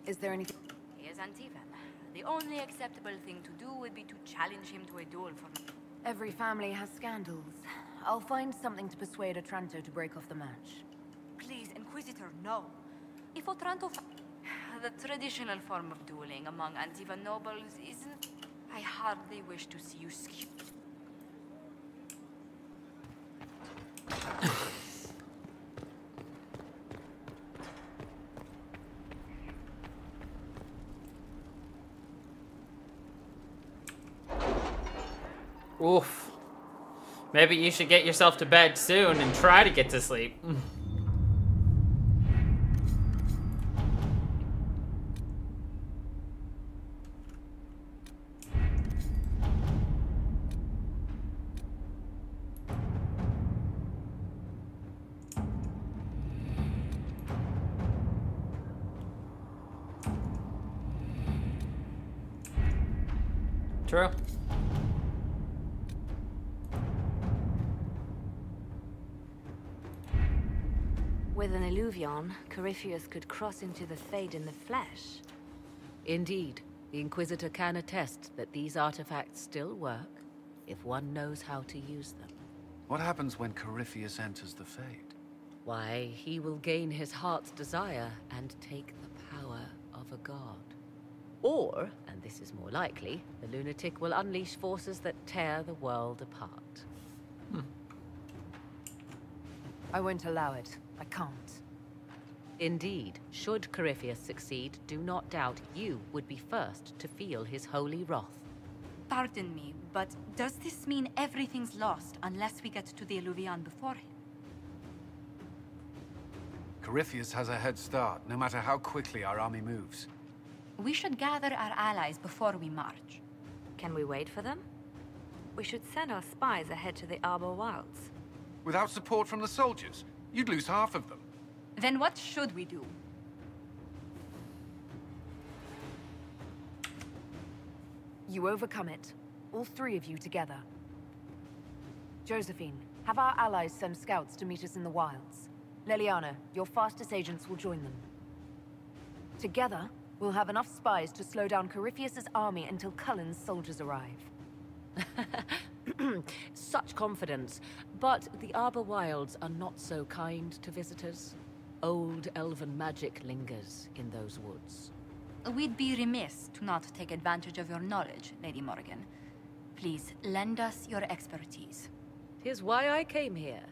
Is there anything... He is Antivan. The only acceptable thing to do would be to challenge him to a duel for me. Every family has scandals. I'll find something to persuade Otranto to break off the match. Please, Inquisitor, no. If Otranto... The traditional form of dueling among Antivan nobles isn't... I hardly wish to see you skew... Oof. Maybe you should get yourself to bed soon and try to get to sleep. True. With an Illuvion, Corypheus could cross into the Fade in the flesh. Indeed, the Inquisitor can attest that these artifacts still work, if one knows how to use them. What happens when Corypheus enters the Fade? Why, he will gain his heart's desire and take the power of a god. Or, and this is more likely, the lunatic will unleash forces that tear the world apart. I won't allow it. I can't. Indeed, should Corypheus succeed, do not doubt you would be first to feel his holy wrath. Pardon me, but does this mean everything's lost unless we get to the Illuvion before him? Corypheus has a head start, no matter how quickly our army moves. We should gather our allies before we march. Can we wait for them? We should send our spies ahead to the Arbor Wilds. Without support from the soldiers, you'd lose half of them. Then what should we do? You overcome it. All three of you together. Josephine, have our allies send scouts to meet us in the wilds. Leliana, your fastest agents will join them. Together, we'll have enough spies to slow down Corypheus's army until Cullen's soldiers arrive. Such confidence. But the Arbor Wilds are not so kind to visitors. Old elven magic lingers in those woods. We'd be remiss to not take advantage of your knowledge, Lady Morrigan. Please, lend us your expertise. 'Tis why I came here,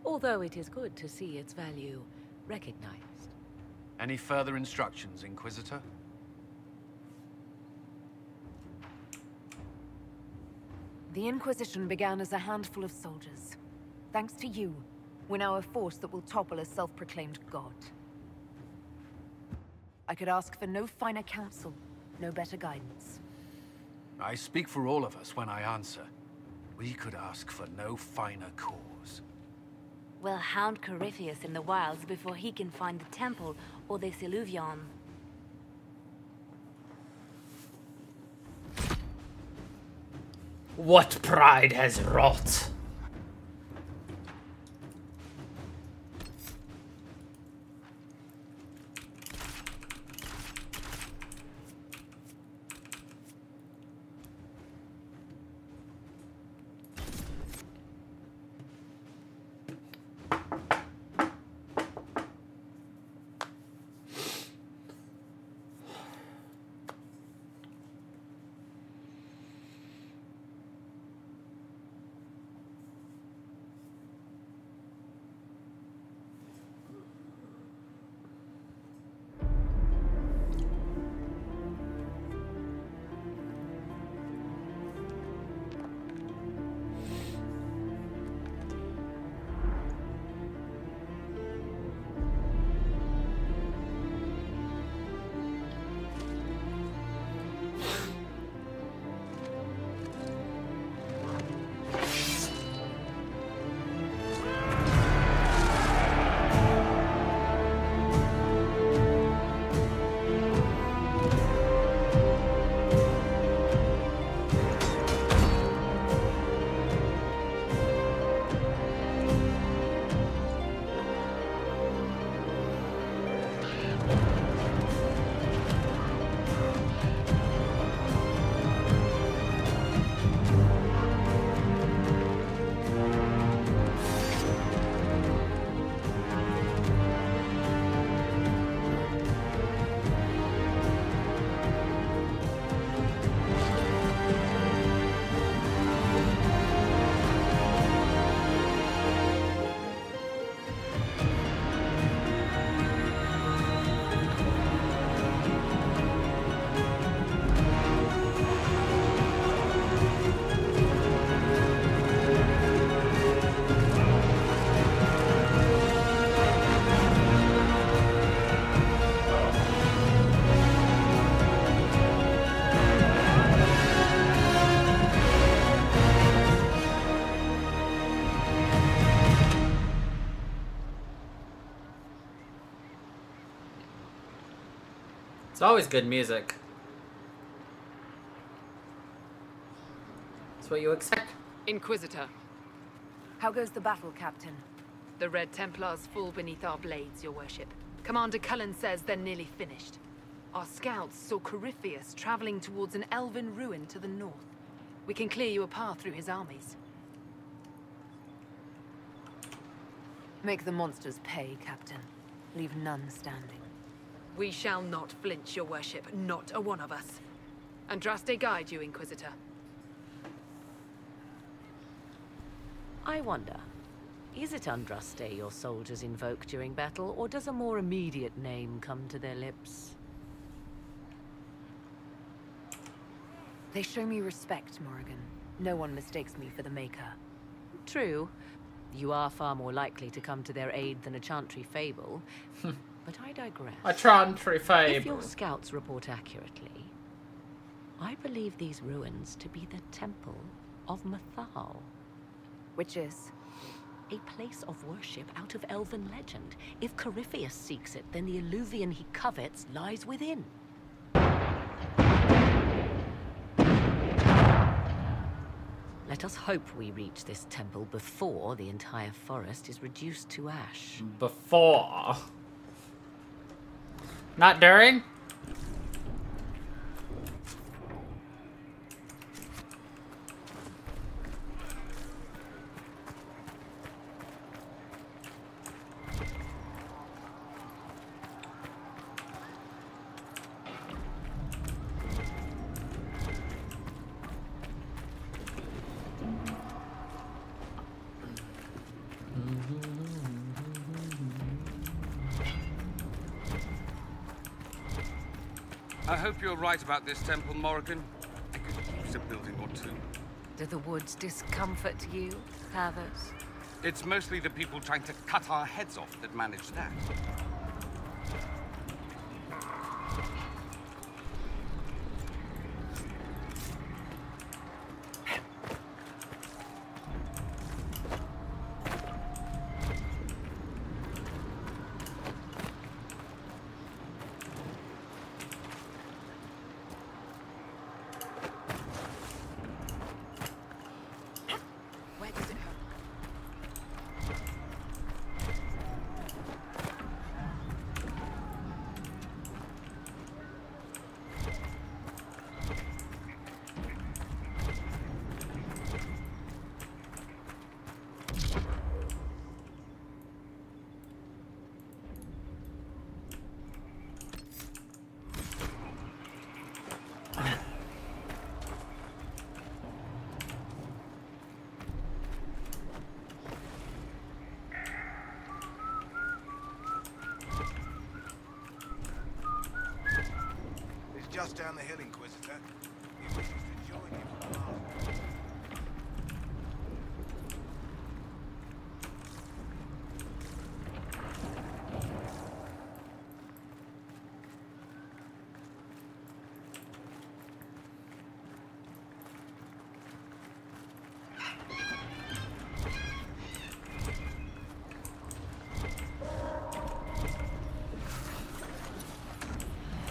although it is good to see its value recognized. Any further instructions, Inquisitor? The Inquisition began as a handful of soldiers. Thanks to you, we're now a force that will topple a self-proclaimed god. I could ask for no finer counsel, no better guidance. I speak for all of us when I answer. We could ask for no finer cause. We'll hound Corypheus in the wilds before he can find the temple or this Illuvion. What pride has wrought? It's always good music. That's what you expect. Inquisitor. How goes the battle, Captain? The Red Templars fall beneath our blades, your worship. Commander Cullen says they're nearly finished. Our scouts saw Corypheus traveling towards an elven ruin to the north. We can clear you a path through his armies. Make the monsters pay, Captain. Leave none standing. We shall not flinch, your worship. Not a one of us. Andraste guide you, Inquisitor. I wonder, is it Andraste your soldiers invoke during battle, or does a more immediate name come to their lips? They show me respect, Morrigan. No one mistakes me for the Maker. True. You are far more likely to come to their aid than a Chantry Fable. But I digress. A Chantry Fable. If your scouts report accurately, I believe these ruins to be the Temple of Mathal. Which is? A place of worship out of elven legend. If Corypheus seeks it, then the Illuvian he covets lies within. Let us hope we reach this temple before the entire forest is reduced to ash. Before. Not during? I hope you're right about this temple, Morrigan. I could use a building or two. Do the woods discomfort you, Havers? It's mostly the people trying to cut our heads off that manage that. Just down the hill, Inquisitor. He wishes to join you for the last.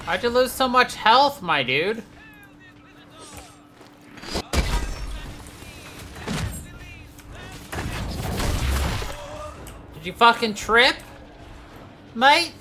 How'd you lose so much health, my dude? Did you fucking trip, mate?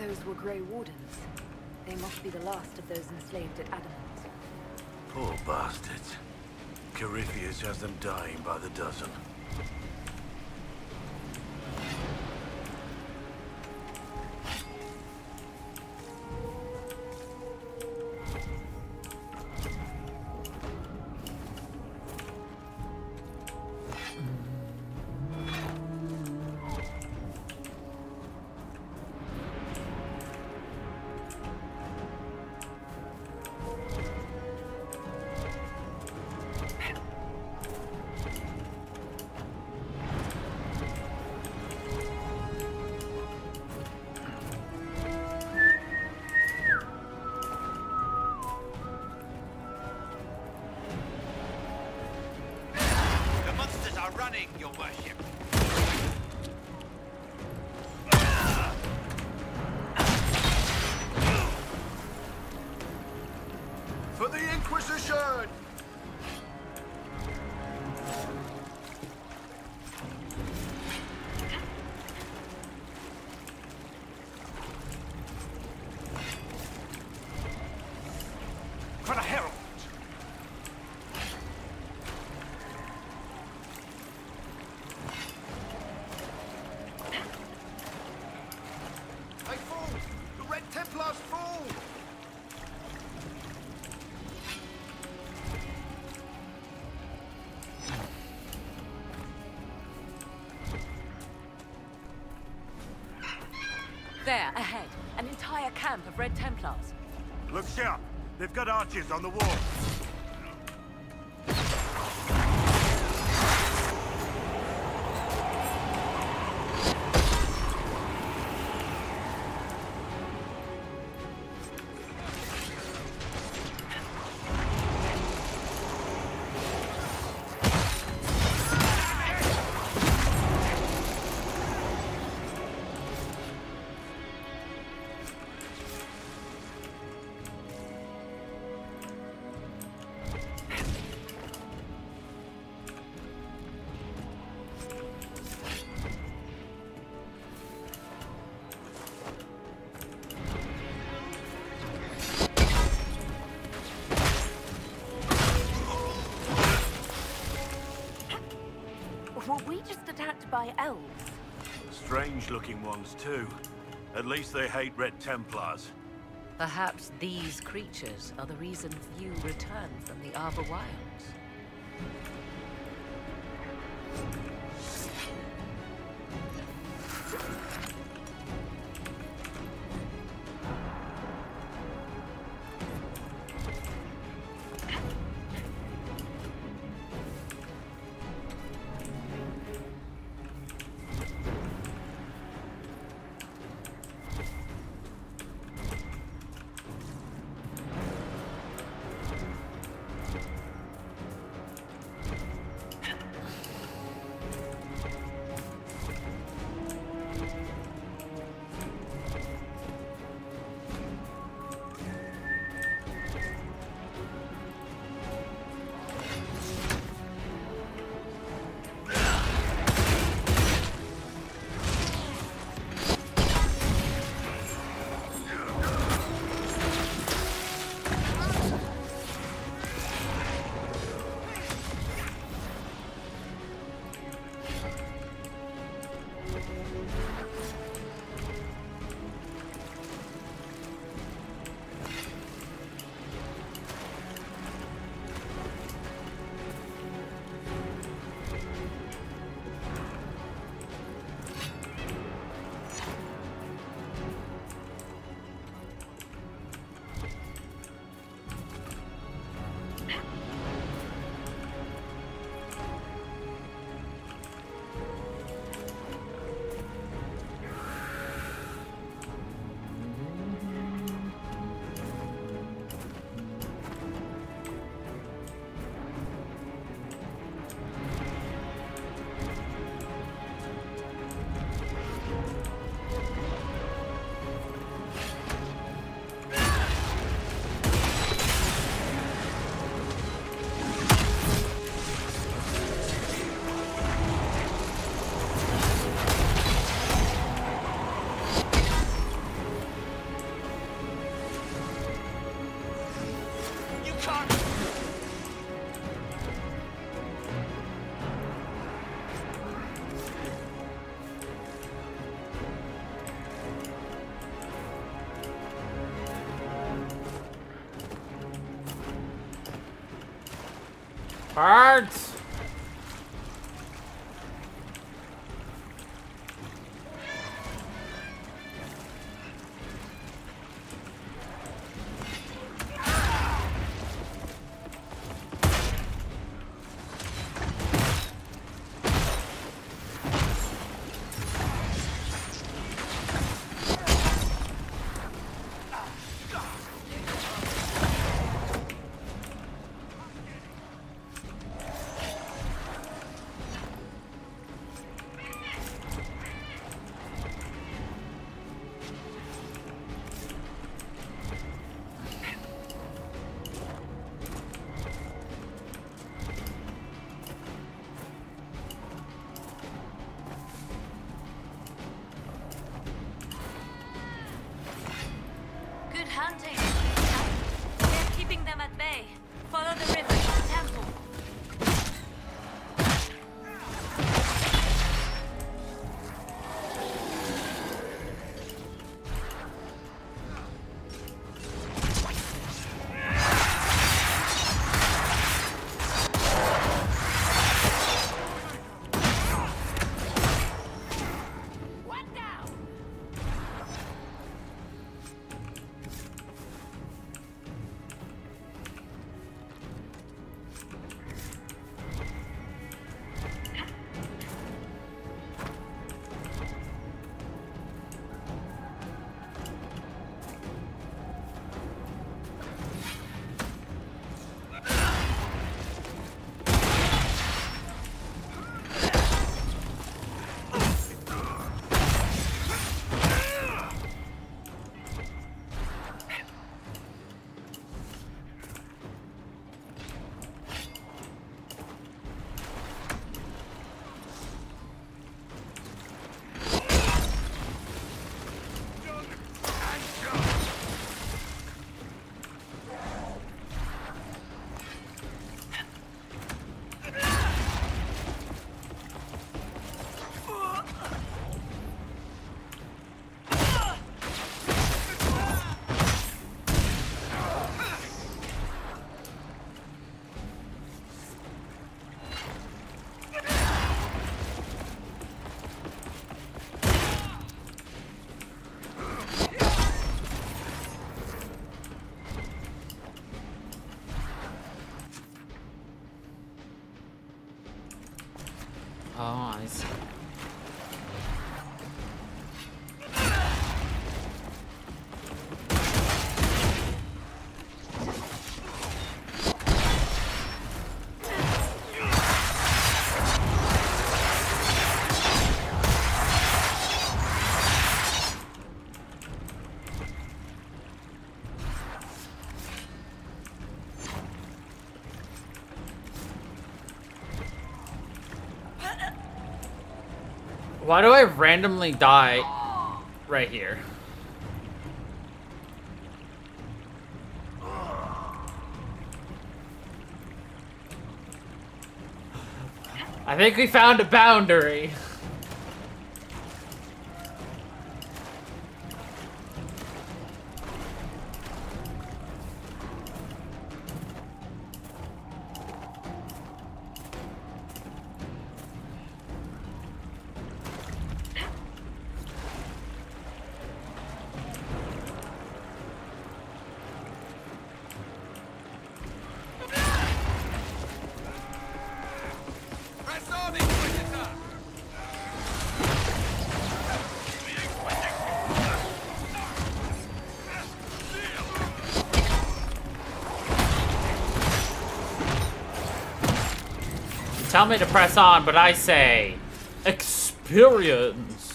Those were Grey Wardens. They must be the last of those enslaved at Adamant. Poor bastards. Corypheus has them dying by the dozen. Running, your worship. For the Inquisition! For the Herald! There, ahead. An entire camp of Red Templars. Look sharp. They've got archers on the wall. Were we just attacked by elves? Strange-looking ones, too. At least they hate Red Templars. Perhaps these creatures are the reason few return from the Arbor Wilds. Birds! Hunting. They're keeping them at bay. Follow the river to the temple. Oh, I see. Why do I randomly die right here? I think we found a boundary. Tell me to press on, but I say experience.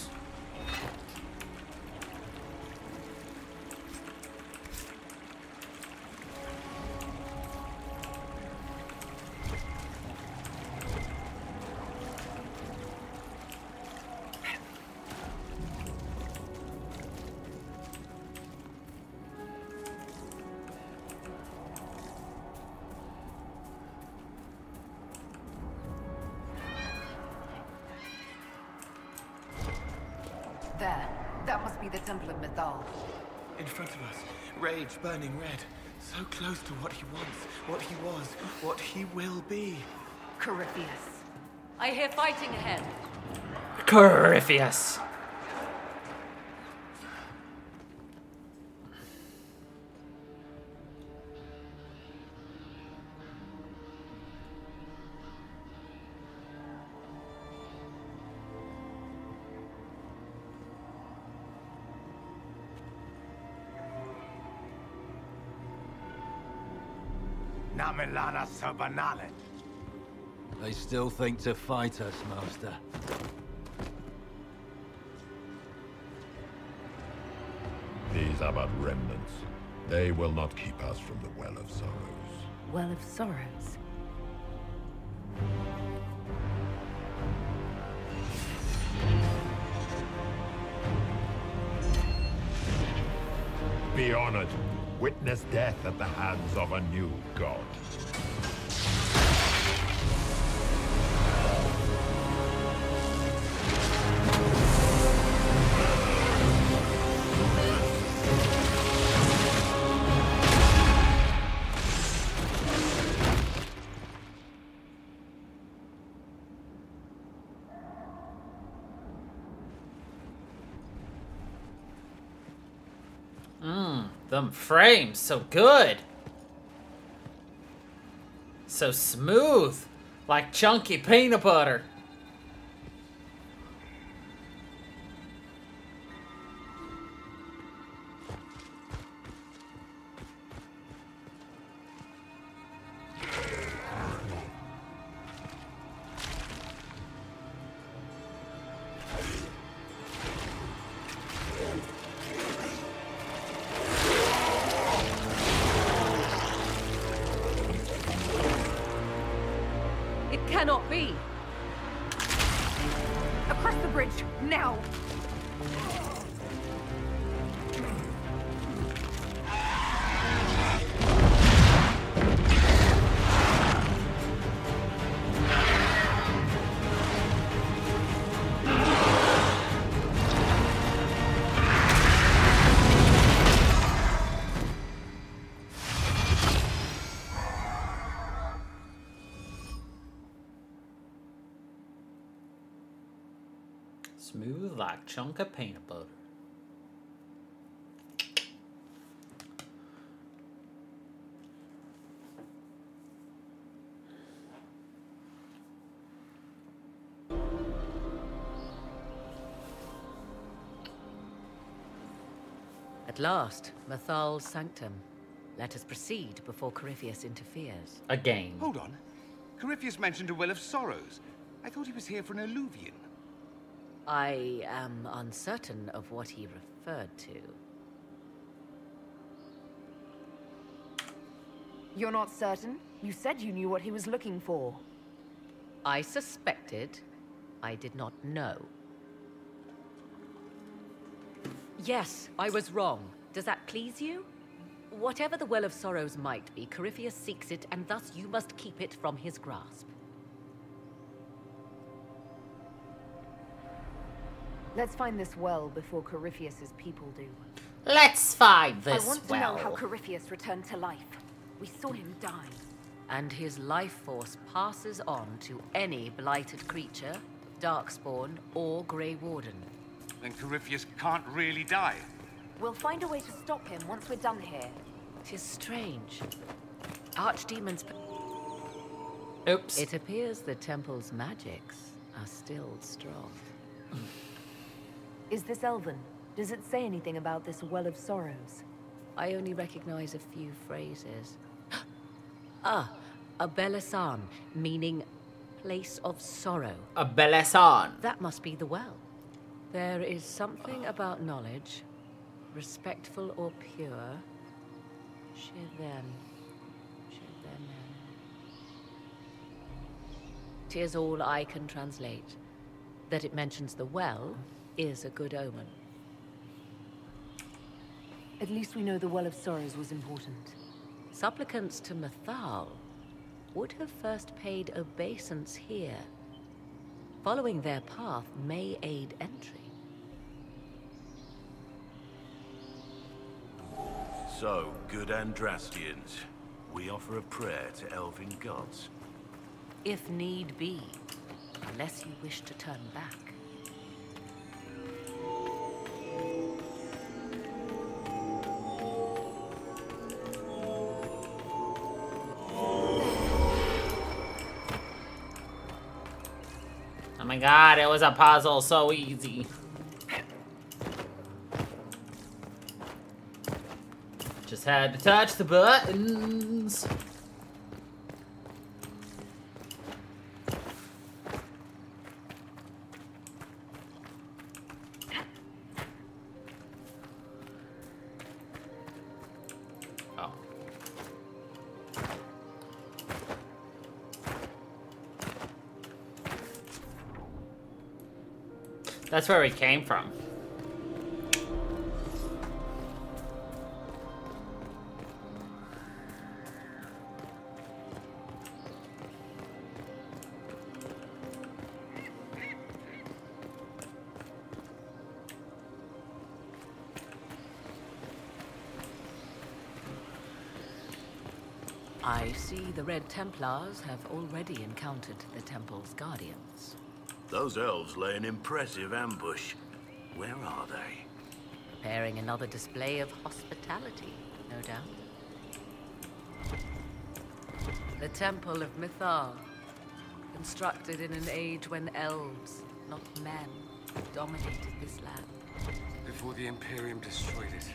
be the temple of Mythal. In front of us, rage burning red. So close to what he wants, what he was, what he will be. Corypheus. I hear fighting ahead. Corypheus. Namilana Sabanale. They still think to fight us, Master. These are but remnants. They will not keep us from the Well of Sorrows. Well of Sorrows. Be honored. Witness death at the hands of a new god. Them frames, so good. So smooth, like chunky peanut butter. Cannot be. Across the bridge, now! Smooth like chunk of peanut butter. At last, Mythal's sanctum. Let us proceed before Corypheus interferes. Again. Hold on. Corypheus mentioned a Well of Sorrows. I thought he was here for an alluvion. I am uncertain of what he referred to. You're not certain? You said you knew what he was looking for. I suspected. I did not know. Yes, I was wrong. Does that please you? Whatever the Well of Sorrows might be, Corypheus seeks it, and thus you must keep it from his grasp. Let's find this well before Corypheus's people do. Let's find this I want to know how Corypheus returned to life. We saw him die. And his life force passes on to any blighted creature, Darkspawn, or Grey Warden. Then Corypheus can't really die. We'll find a way to stop him once we're done here. 'Tis strange. Archdemons... Oops. It appears the temple's magics are still strong. Is this Elven? Does it say anything about this Well of Sorrows? I only recognize a few phrases. Ah, a Belasan, meaning place of sorrow. A Belasan. That must be the well. There is something about knowledge, respectful or pure. Shivem. 'Tis all I can translate. That it mentions the well is a good omen. At least we know the Well of Sorrows was important. Supplicants to Mythal would have first paid obeisance here. Following their path may aid entry. So, good Andrastians, we offer a prayer to elven gods. If need be, unless you wish to turn back. Oh my god, it was a puzzle so easy. Just had to touch the buttons. Oh. That's where we came from. I see the Red Templars have already encountered the temple's guardians. Those elves lay an impressive ambush. Where are they? Preparing another display of hospitality, no doubt. The Temple of Mythal, constructed in an age when elves, not men, dominated this land. Before the Imperium destroyed it.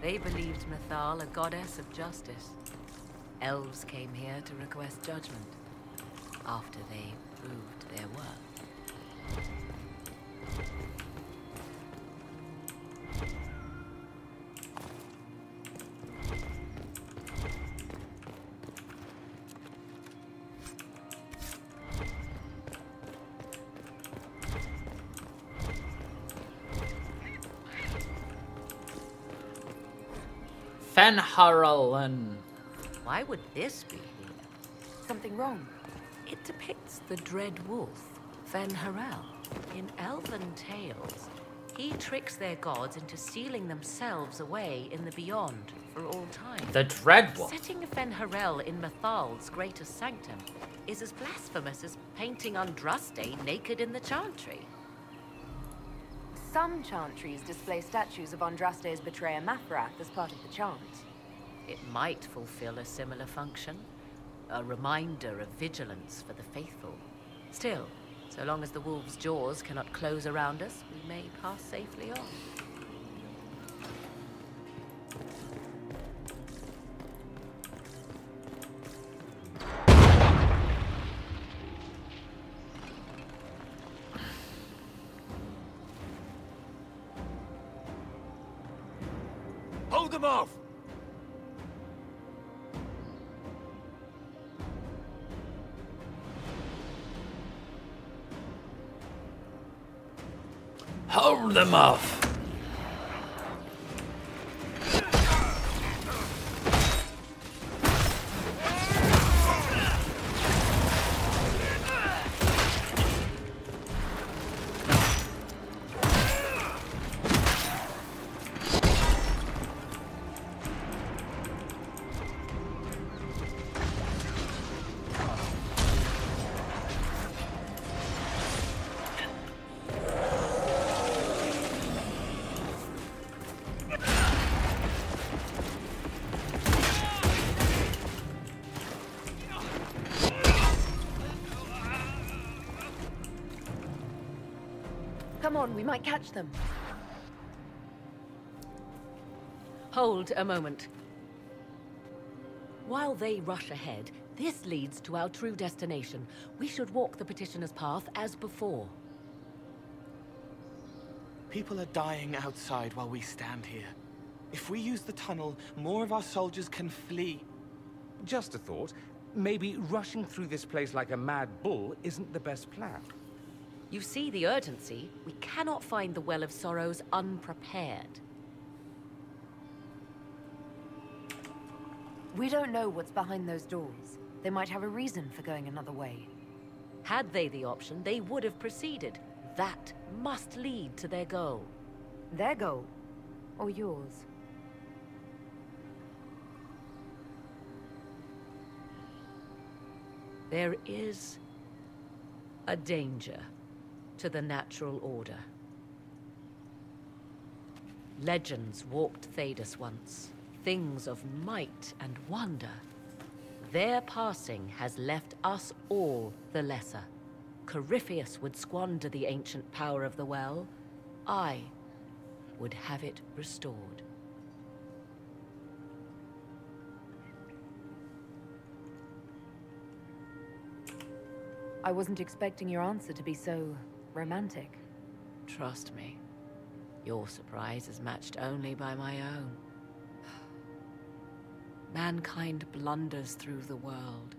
They believed Mythal a goddess of justice. Elves came here to request judgment, after they proved their worth. Fenharlan. Why would this be here? Something wrong? It depicts the Dread Wolf, Fenharel. In elven tales, he tricks their gods into sealing themselves away in the beyond for all time. The Dread Wolf. Setting Fenharel in Mythal's greatest sanctum is as blasphemous as painting Andraste naked in the chantry. Some chantries display statues of Andraste's betrayer Mathrath as part of the chant. It might fulfill a similar function, a reminder of vigilance for the faithful. Still, so long as the wolf's jaws cannot close around us, we may pass safely on. Hold them off! Hold them off. Come on, we might catch them. Hold a moment. While they rush ahead, this leads to our true destination. We should walk the petitioner's path as before. People are dying outside while we stand here. If we use the tunnel, more of our soldiers can flee. Just a thought. Maybe rushing through this place like a mad bull isn't the best plan. You see the urgency? We cannot find the Well of Sorrows unprepared. We don't know what's behind those doors. They might have a reason for going another way. Had they the option, they would have proceeded. That must lead to their goal. Their goal? Or yours? There is a danger to the natural order. Legends walked Thedas once, things of might and wonder. Their passing has left us all the lesser. Corypheus would squander the ancient power of the well. I would have it restored. I wasn't expecting your answer to be so romantic. Trust me, your surprise is matched only by my own. Mankind blunders through the world,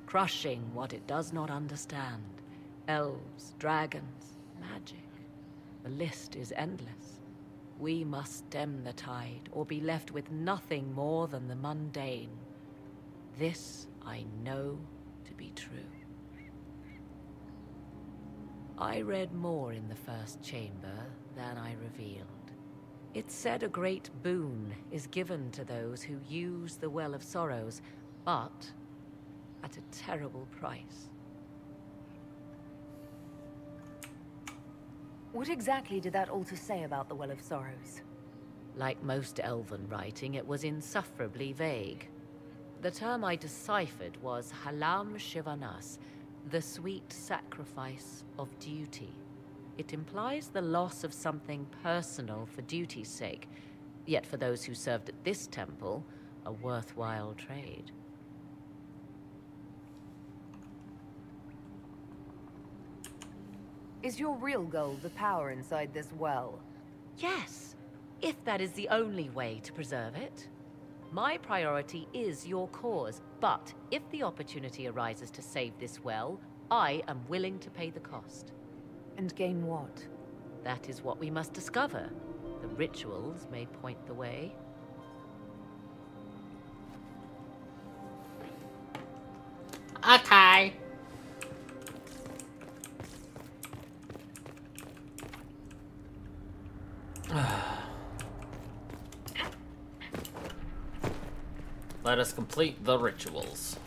crushing what it does not understand. Elves, dragons, magic. The list is endless. We must stem the tide, or be left with nothing more than the mundane. This I know to be true. I read more in the first chamber than I revealed. It said a great boon is given to those who use the Well of Sorrows, but at a terrible price. What exactly did that altar say about the Well of Sorrows? Like most elven writing, it was insufferably vague. The term I deciphered was Halam Shivanas, the sweet sacrifice of duty. It implies the loss of something personal for duty's sake, yet for those who served at this temple, a worthwhile trade. Is your real goal the power inside this well? Yes, if that is the only way to preserve it. My priority is your cause, but if the opportunity arises to save this well, I am willing to pay the cost. And gain what? That is what we must discover. The rituals may point the way. Okay. Let us complete the rituals.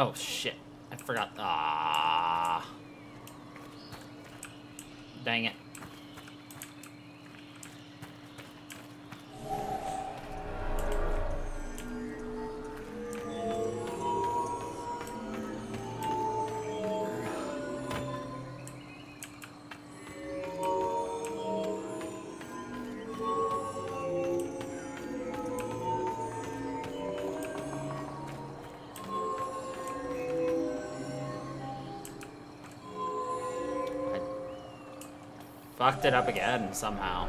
Oh shit, I forgot. Ah, dang it. Fucked it up again, somehow.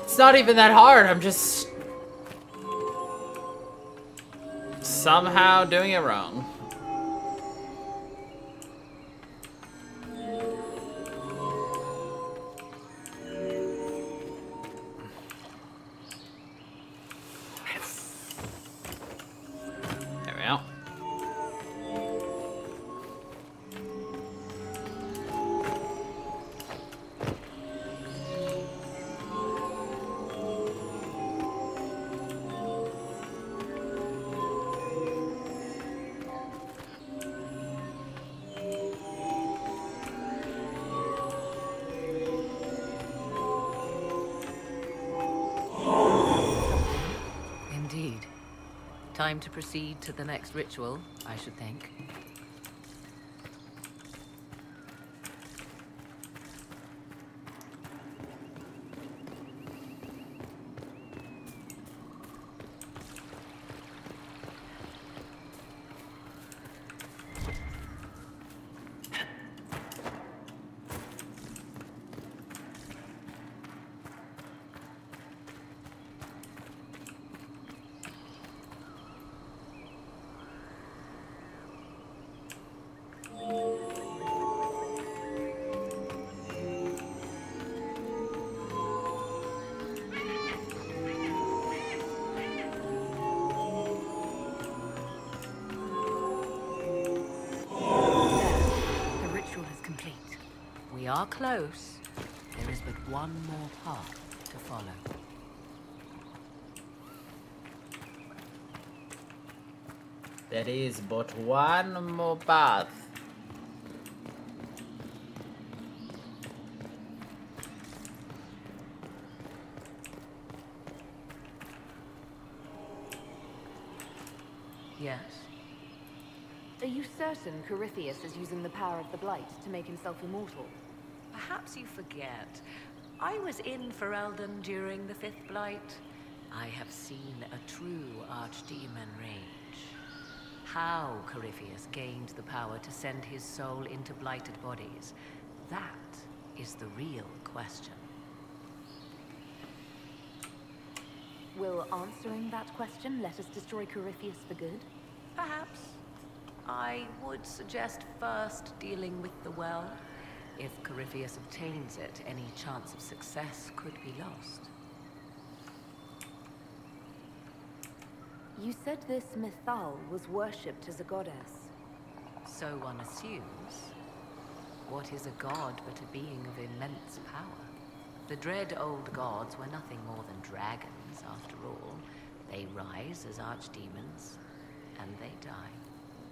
It's not even that hard, I'm just... somehow doing it wrong. There we go. Indeed. Time to proceed to the next ritual, I should think. The ritual is complete. We are close. There is but one more path to follow. There is but one more path. Yes. Are you certain Corypheus is using the power of the Blight to make himself immortal? Perhaps you forget. I was in Ferelden during the Fifth Blight. I have seen a true archdemon rage. How Corypheus gained the power to send his soul into blighted bodies, that is the real question. Will answering that question let us destroy Corypheus for good? Perhaps. I would suggest first dealing with the well. If Corypheus obtains it, any chance of success could be lost. You said this Mythal was worshipped as a goddess. So one assumes. What is a god but a being of immense power? The dread old gods were nothing more than dragons, after all. They rise as archdemons, and they die.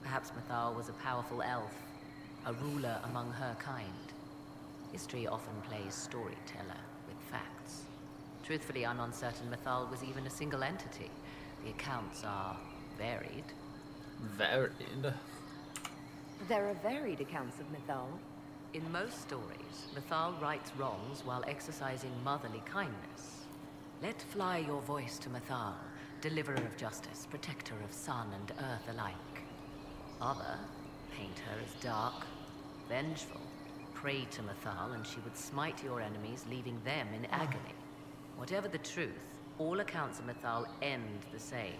Perhaps Mythal was a powerful elf, a ruler among her kind. History often plays storyteller with facts. Truthfully, I'm uncertain Mythal was even a single entity. The accounts are varied. Varied? There are varied accounts of Mythal. In most stories, Mythal rights wrongs while exercising motherly kindness. Let fly your voice to Mythal, deliverer of justice, protector of sun and earth alike. Other paint her as dark, vengeful. Pray to Mythal and she would smite your enemies, leaving them in agony. Whatever the truth, all accounts of Mythal end the same.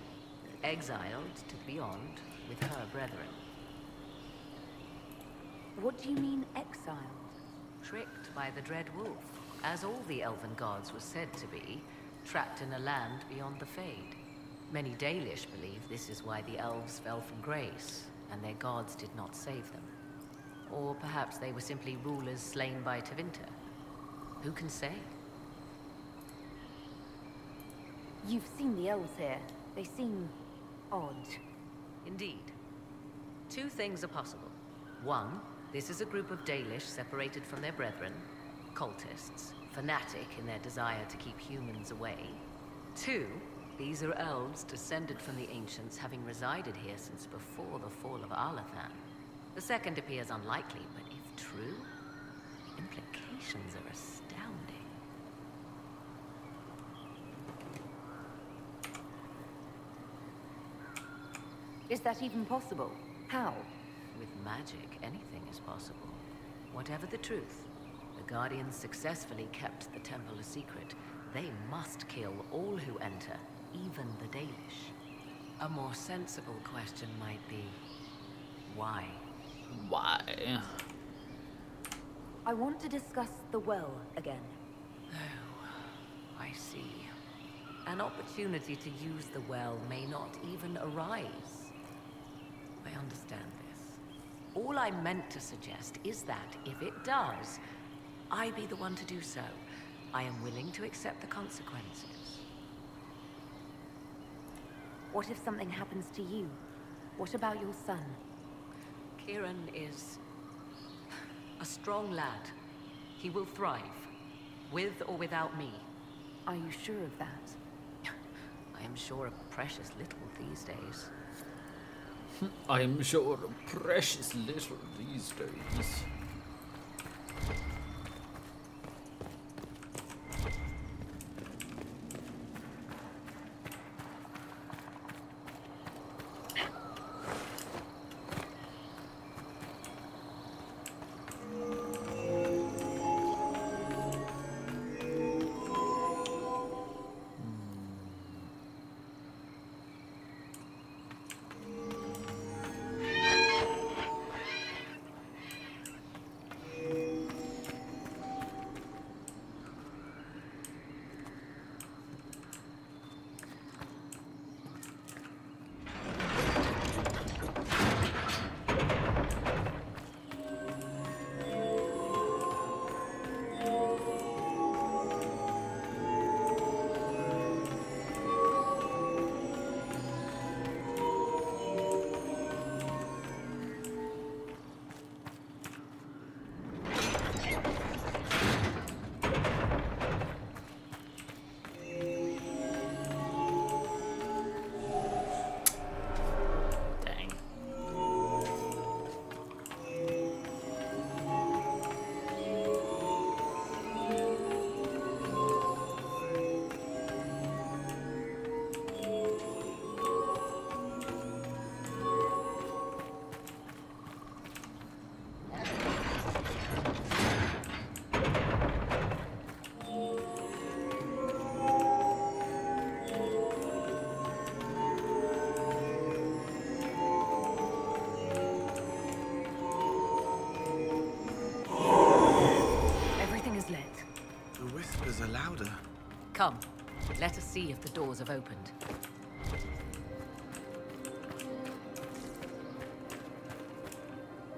Exiled to beyond with her brethren. What do you mean, exiled? Tricked by the Dread Wolf, as all the elven gods were said to be, trapped in a land beyond the Fade. Many Dalish believe this is why the elves fell from grace, and their gods did not save them. Or perhaps they were simply rulers slain by Tevinter. Who can say? You've seen the elves here. They seem odd. Indeed. Two things are possible. One, this is a group of Dalish separated from their brethren, cultists, fanatic in their desire to keep humans away. Two, these are elves descended from the ancients, having resided here since before the fall of Arlathan. The second appears unlikely, but if true, the implications are astounding. Is that even possible? How? With magic, anything is possible. Whatever the truth, the Guardians successfully kept the temple a secret. They must kill all who enter, even the Dalish. A more sensible question might be, why? Why? I want to discuss the well again. Oh, I see. An opportunity to use the well may not even arise. I understand this. All I meant to suggest is that, if it does, I be the one to do so. I am willing to accept the consequences. What if something happens to you? What about your son? Kieran is a strong lad. He will thrive, with or without me. Are you sure of that? I am sure of precious little these days. I am sure of precious little these days. Come, let us see if the doors have opened.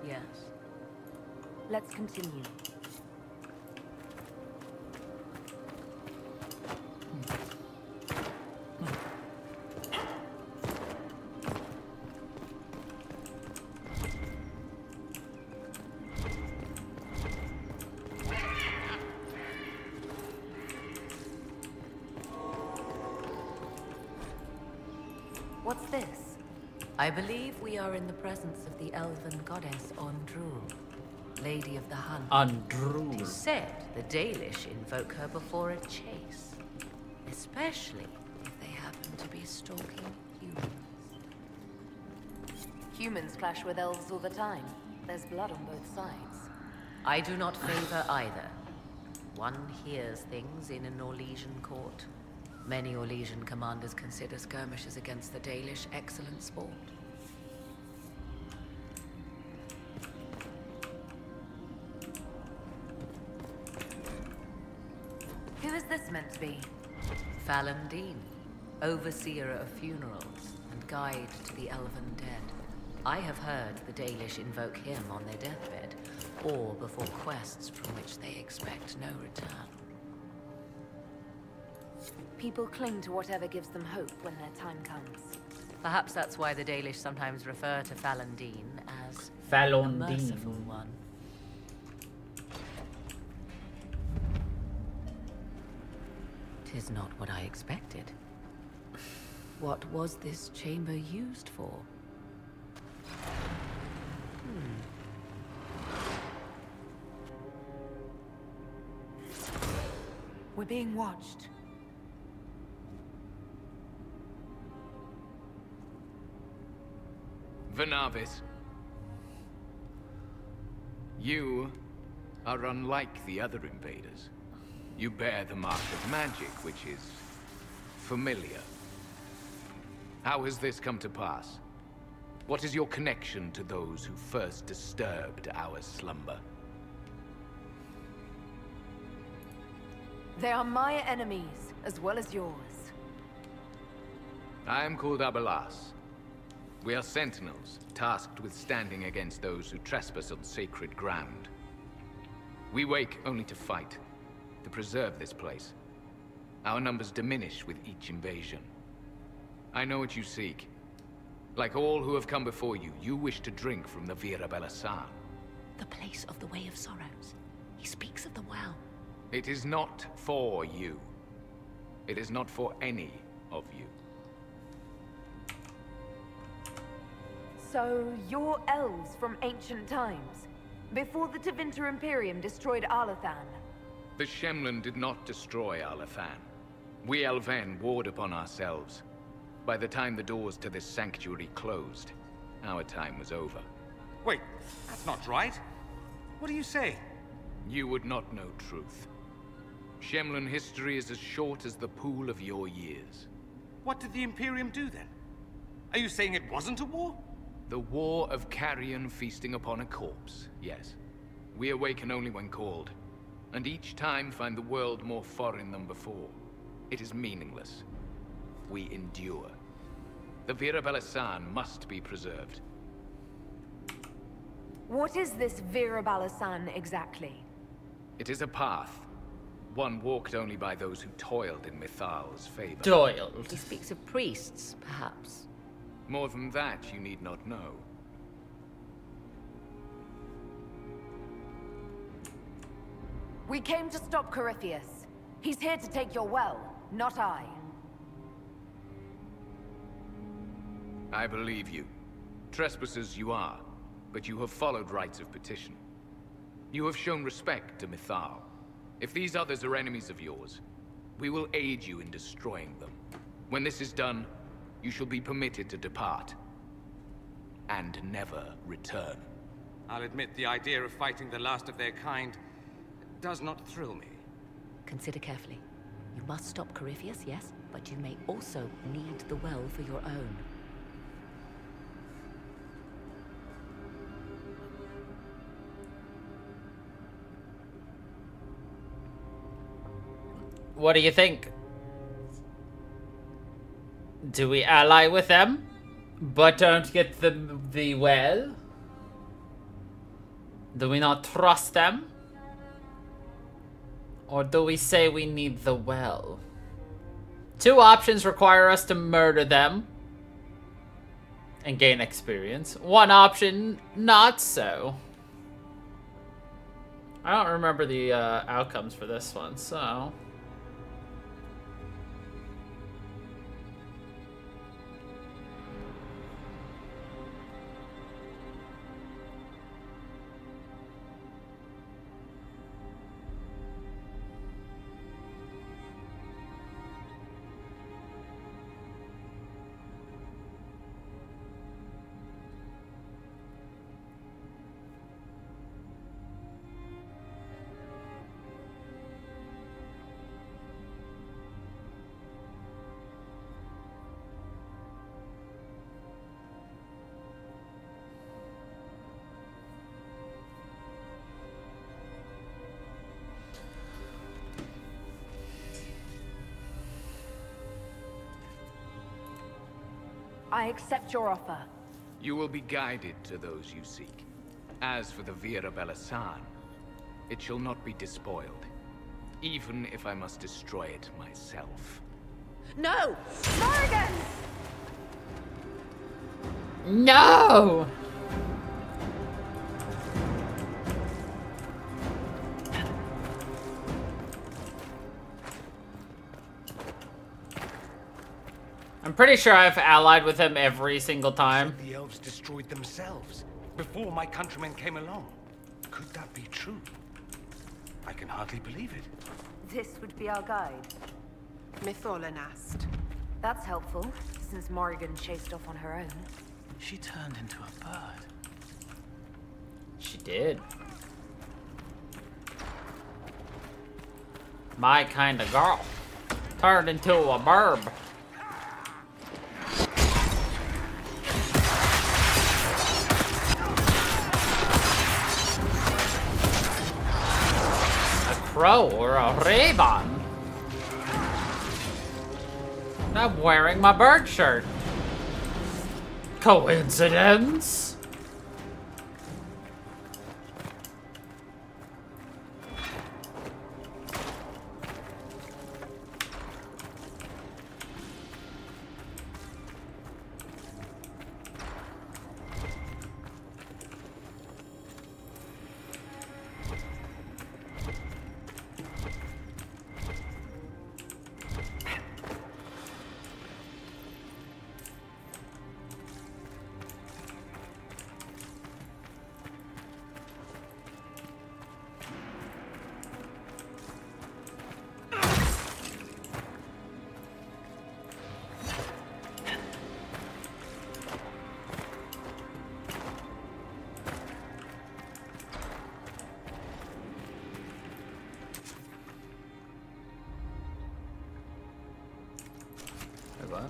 Yes. Let's continue. What's this? I believe we are in the presence of the elven goddess Ondrul, Lady of the Hunt. Ondrul. It is said the Dalish invoke her before a chase, especially if they happen to be stalking humans. Humans clash with elves all the time. There's blood on both sides. I do not favor either. One hears things in an Orlesian court. Many Orlesian commanders consider skirmishes against the Dalish excellent sport. Who is this meant to be? Fallon Dean, overseer of funerals and guide to the elven dead. I have heard the Dalish invoke him on their deathbed, or before quests from which they expect no return. People cling to whatever gives them hope when their time comes. Perhaps that's why the Dalish sometimes refer to Fallon Dean as Fallon the Dean. merciful one. Tis not what I expected. What was this chamber used for? We're being watched. Venavis. You are unlike the other invaders. You bear the mark of magic, which is familiar. How has this come to pass? What is your connection to those who first disturbed our slumber? They are my enemies, as well as yours. I am called Abelas. We are sentinels, tasked with standing against those who trespass on sacred ground. We wake only to fight, to preserve this place. Our numbers diminish with each invasion. I know what you seek. Like all who have come before you, you wish to drink from the Vira Belasan. The place of the Way of Sorrows. He speaks of the well. It is not for you. It is not for any of you. So, you're elves from ancient times, before the Tevinter Imperium destroyed Arlathan. The Shemlin did not destroy Arlathan. We Elven warred upon ourselves. By the time the doors to this sanctuary closed, our time was over. Wait, that's not right. What do you say? You would not know truth. Shemlin history is as short as the pool of your years. What did the Imperium do then? Are you saying it wasn't a war? The war of carrion feasting upon a corpse, yes. We awaken only when called, and each time find the world more foreign than before. It is meaningless. We endure. The Vira Belasan must be preserved. What is this Vira Belasan exactly? It is a path. One walked only by those who toiled in Mithal's favor. Toiled. He speaks of priests, perhaps. More than that, you need not know. We came to stop Corypheus. He's here to take your well, not I. I believe you. Trespassers you are, but you have followed rites of petition. You have shown respect to Mithal. If these others are enemies of yours, we will aid you in destroying them. When this is done, you shall be permitted to depart. And never return. I'll admit the idea of fighting the last of their kind does not thrill me. Consider carefully. You must stop Corypheus, yes, but you may also need the well for your own. What do you think? Do we ally with them, but don't get the well? Do we not trust them? Or do we say we need the well? Two options require us to murder them and gain experience. One option, not so. I don't remember the outcomes for this one, so... I accept your offer. You will be guided to those you seek. As for the Vira Belasan, it shall not be despoiled, even if I must destroy it myself. No! Morrigan! No! I'm pretty sure I've allied with him every single time. The elves destroyed themselves before my countrymen came along. Could that be true? I can hardly believe it. This would be our guide. Mytholanast. That's helpful, since Morrigan chased off on her own. She turned into a bird. She did. My kind of girl. Turned into a burb. A crow or a raven? I'm wearing my bird shirt. Coincidence? What?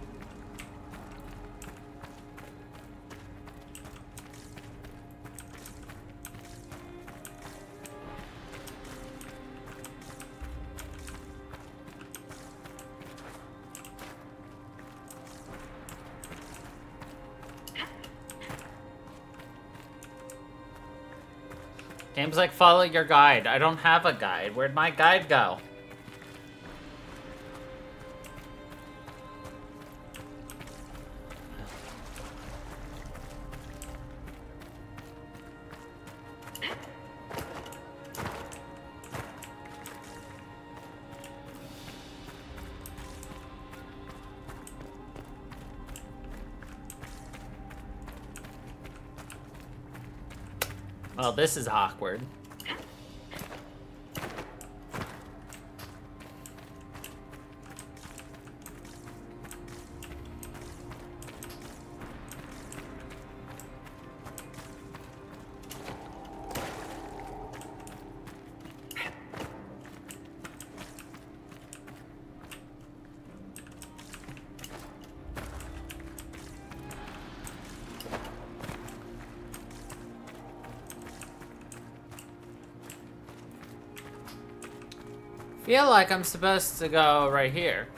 Game's like, follow your guide. I don't have a guide. Where'd my guide go? Well, this is awkward. Feel like I'm supposed to go right here.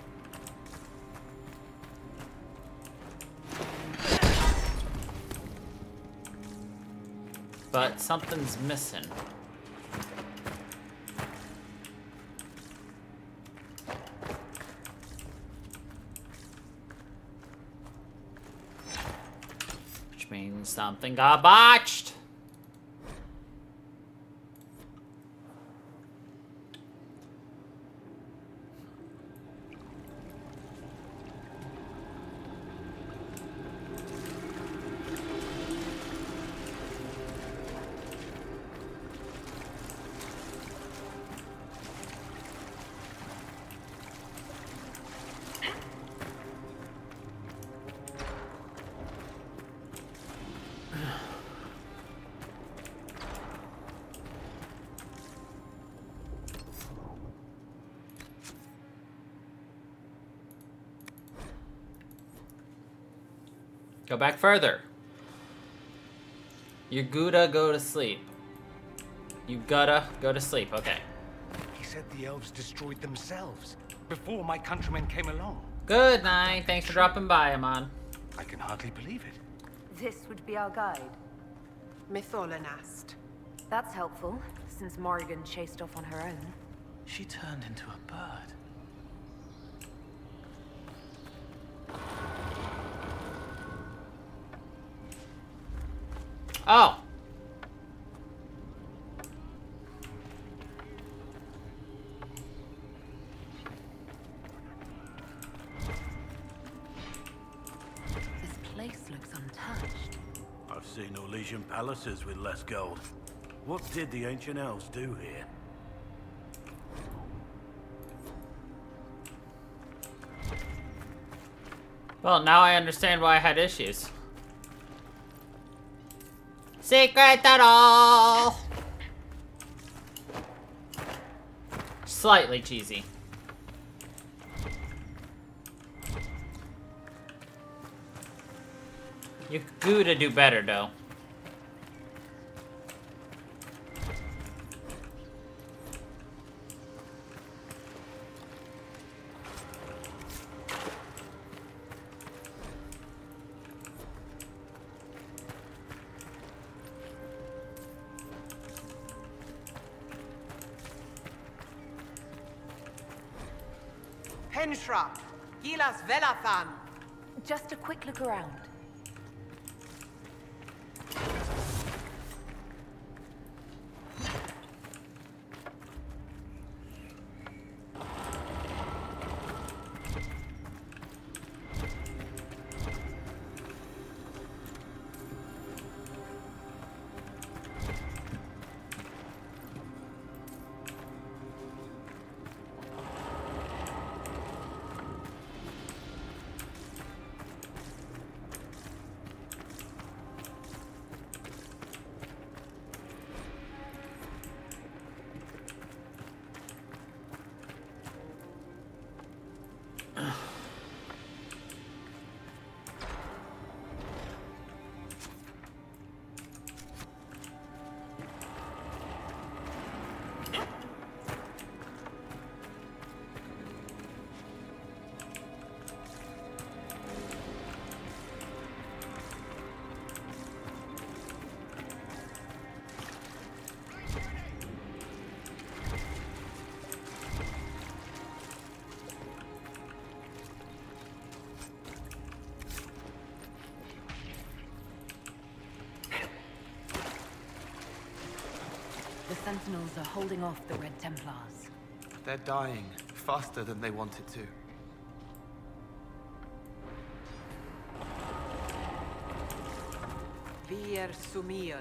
But something's missing. Which means something got botched. Go back further. You gotta go to sleep. You gotta go to sleep, okay. He said the elves destroyed themselves before my countrymen came along. Good night. Thanks for dropping by, Amon. I can hardly believe it. This would be our guide. Mytholanast. That's helpful, since Morrigan chased off on her own. She turned into a bird. Oh. This place looks untouched. I've seen Orlesian palaces with less gold. What did the ancient elves do here? Well, now I understand why I had issues. Secret tunnel! Slightly cheesy. You gotta do better, though. Henshra, Gilas Velathan. Just a quick look around. The Sentinels are holding off the Red Templars. They're dying faster than they wanted to. Vier Sumiel.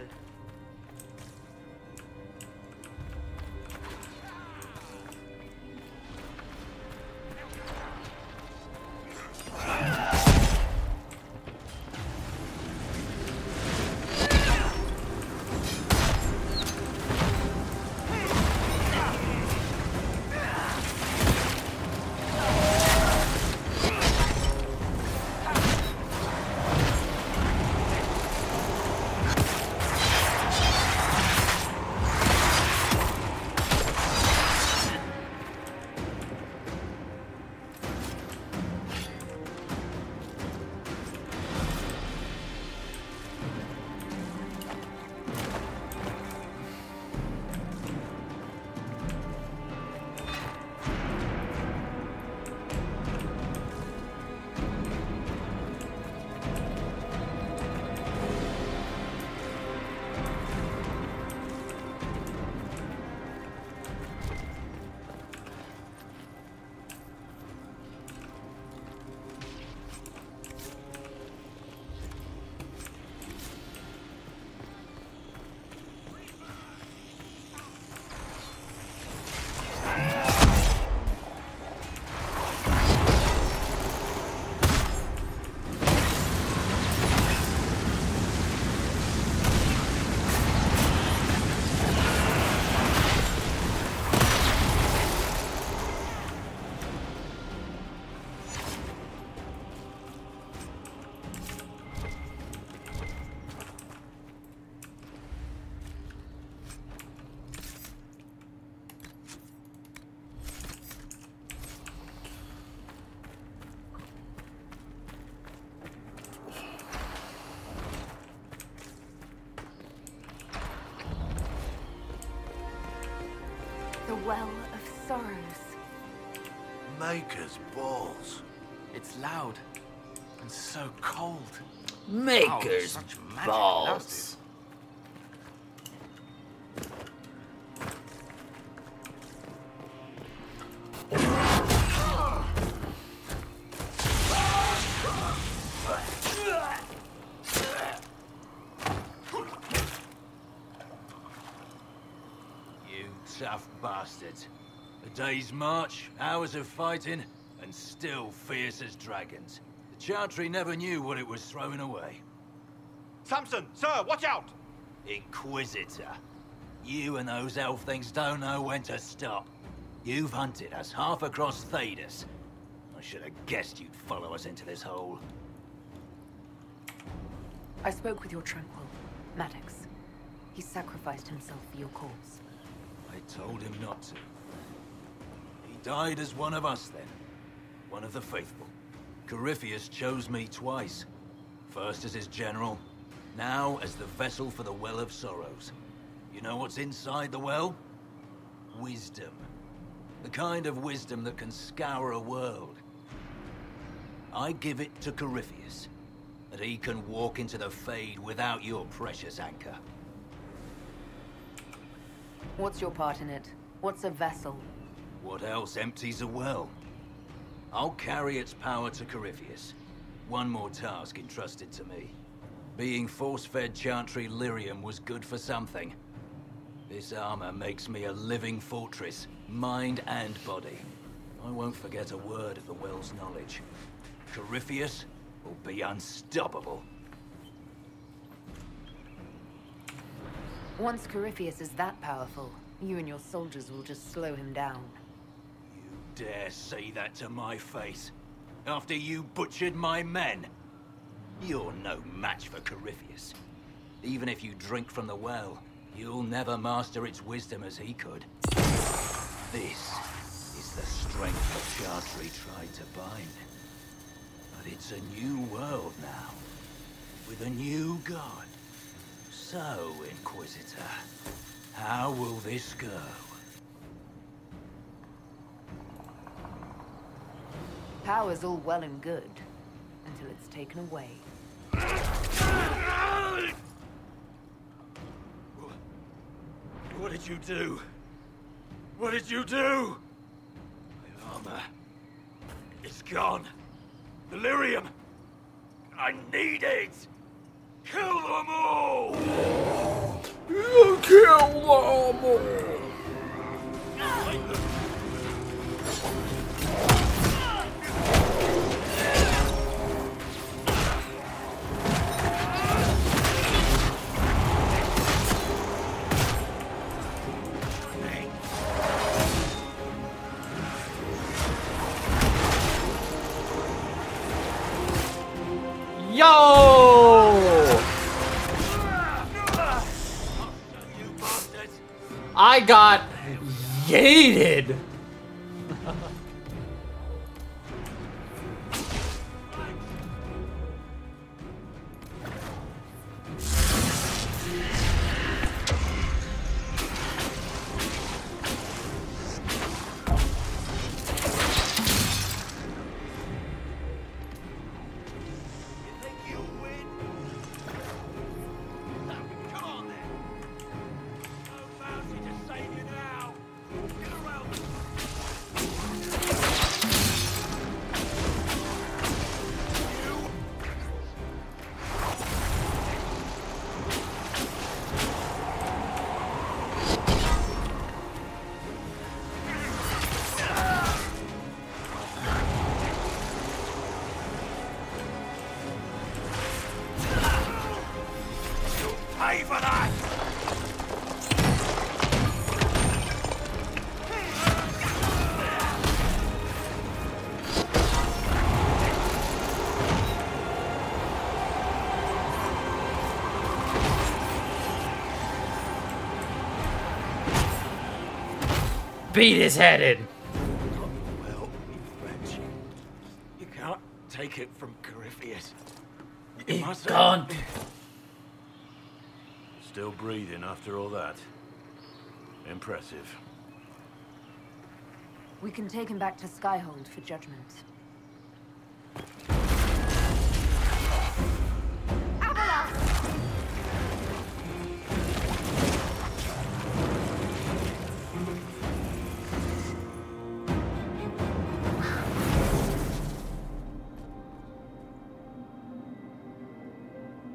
The Well of Sorrows. Maker's balls. It's loud and so cold. Maker's such magic balls. You tough bastards. A day's march, hours of fighting, and still fierce as dragons. The Chantry never knew what it was throwing away. Samson, sir, watch out! Inquisitor. You and those elf things don't know when to stop. You've hunted us half across Thedas. I should have guessed you'd follow us into this hole. I spoke with your Tranquil, Maddox. He sacrificed himself for your cause. I told him not to. He died as one of us then. One of the faithful. Corypheus chose me twice. First as his general, now as the vessel for the Well of Sorrows. You know what's inside the well? Wisdom. The kind of wisdom that can scour a world. I give it to Corypheus, that he can walk into the Fade without your precious anchor. What's your part in it? What's a vessel? What else empties a well? I'll carry its power to Corypheus. One more task entrusted to me. Being force-fed Chantry lyrium was good for something. This armor makes me a living fortress, mind and body. I won't forget a word of the well's knowledge. Corypheus will be unstoppable. Once Corypheus is that powerful, you and your soldiers will just slow him down. You dare say that to my face? After you butchered my men? You're no match for Corypheus. Even if you drink from the well, you'll never master its wisdom as he could. This is the strength that Chantry tried to bind. But it's a new world now, with a new god. So, Inquisitor, how will this go? Power's all well and good, until it's taken away. What did you do? What did you do? My armor. It's gone. Delirium. I need it. Kill them all! Kill them all! Yo! I got yeeted. Pay for that! Beat his head in. Well, Reg, you can't take it from Corypheus. He can't. Still breathing after all that. Impressive. We can take him back to Skyhold for judgment.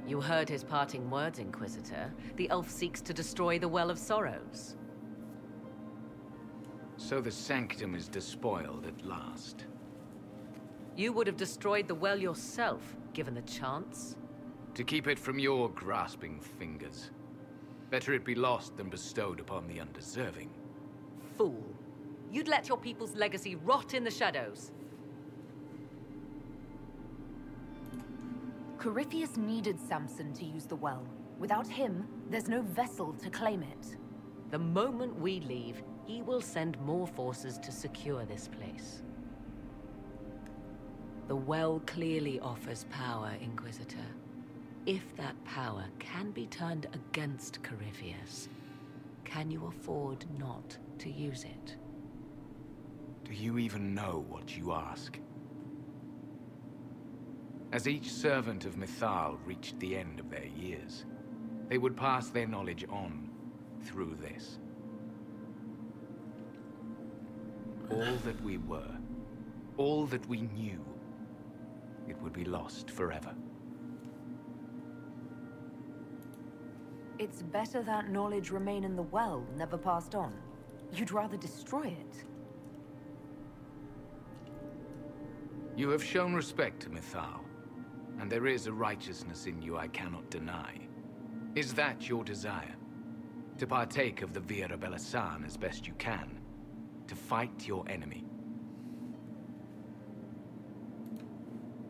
You heard his parting words, Inquisitor. The elf seeks to destroy the Well of Sorrows. So the Sanctum is despoiled at last. You would have destroyed the well yourself, given the chance. To keep it from your grasping fingers. Better it be lost than bestowed upon the undeserving. Fool. You'd let your people's legacy rot in the shadows. Corypheus needed Samson to use the well. Without him, there's no vessel to claim it. The moment we leave, he will send more forces to secure this place. The well clearly offers power, Inquisitor. If that power can be turned against Corypheus, can you afford not to use it? Do you even know what you ask? As each servant of Mythal reached the end of their years, they would pass their knowledge on through this. All that we were, all that we knew, it would be lost forever. It's better that knowledge remain in the well, never passed on. You'd rather destroy it. You have shown respect to Mythal, and there is a righteousness in you I cannot deny. Is that your desire? To partake of the Vira Belasan as best you can? To fight your enemy?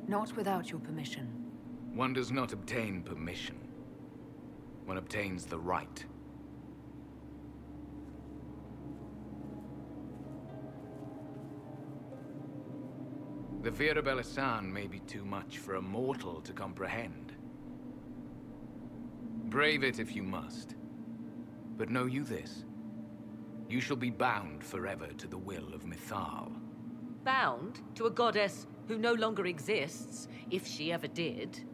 Not without your permission. One does not obtain permission. One obtains the right. The Vira Belasan may be too much for a mortal to comprehend. Brave it if you must. But know you this. You shall be bound forever to the will of Mythal. Bound to a goddess who no longer exists, if she ever did.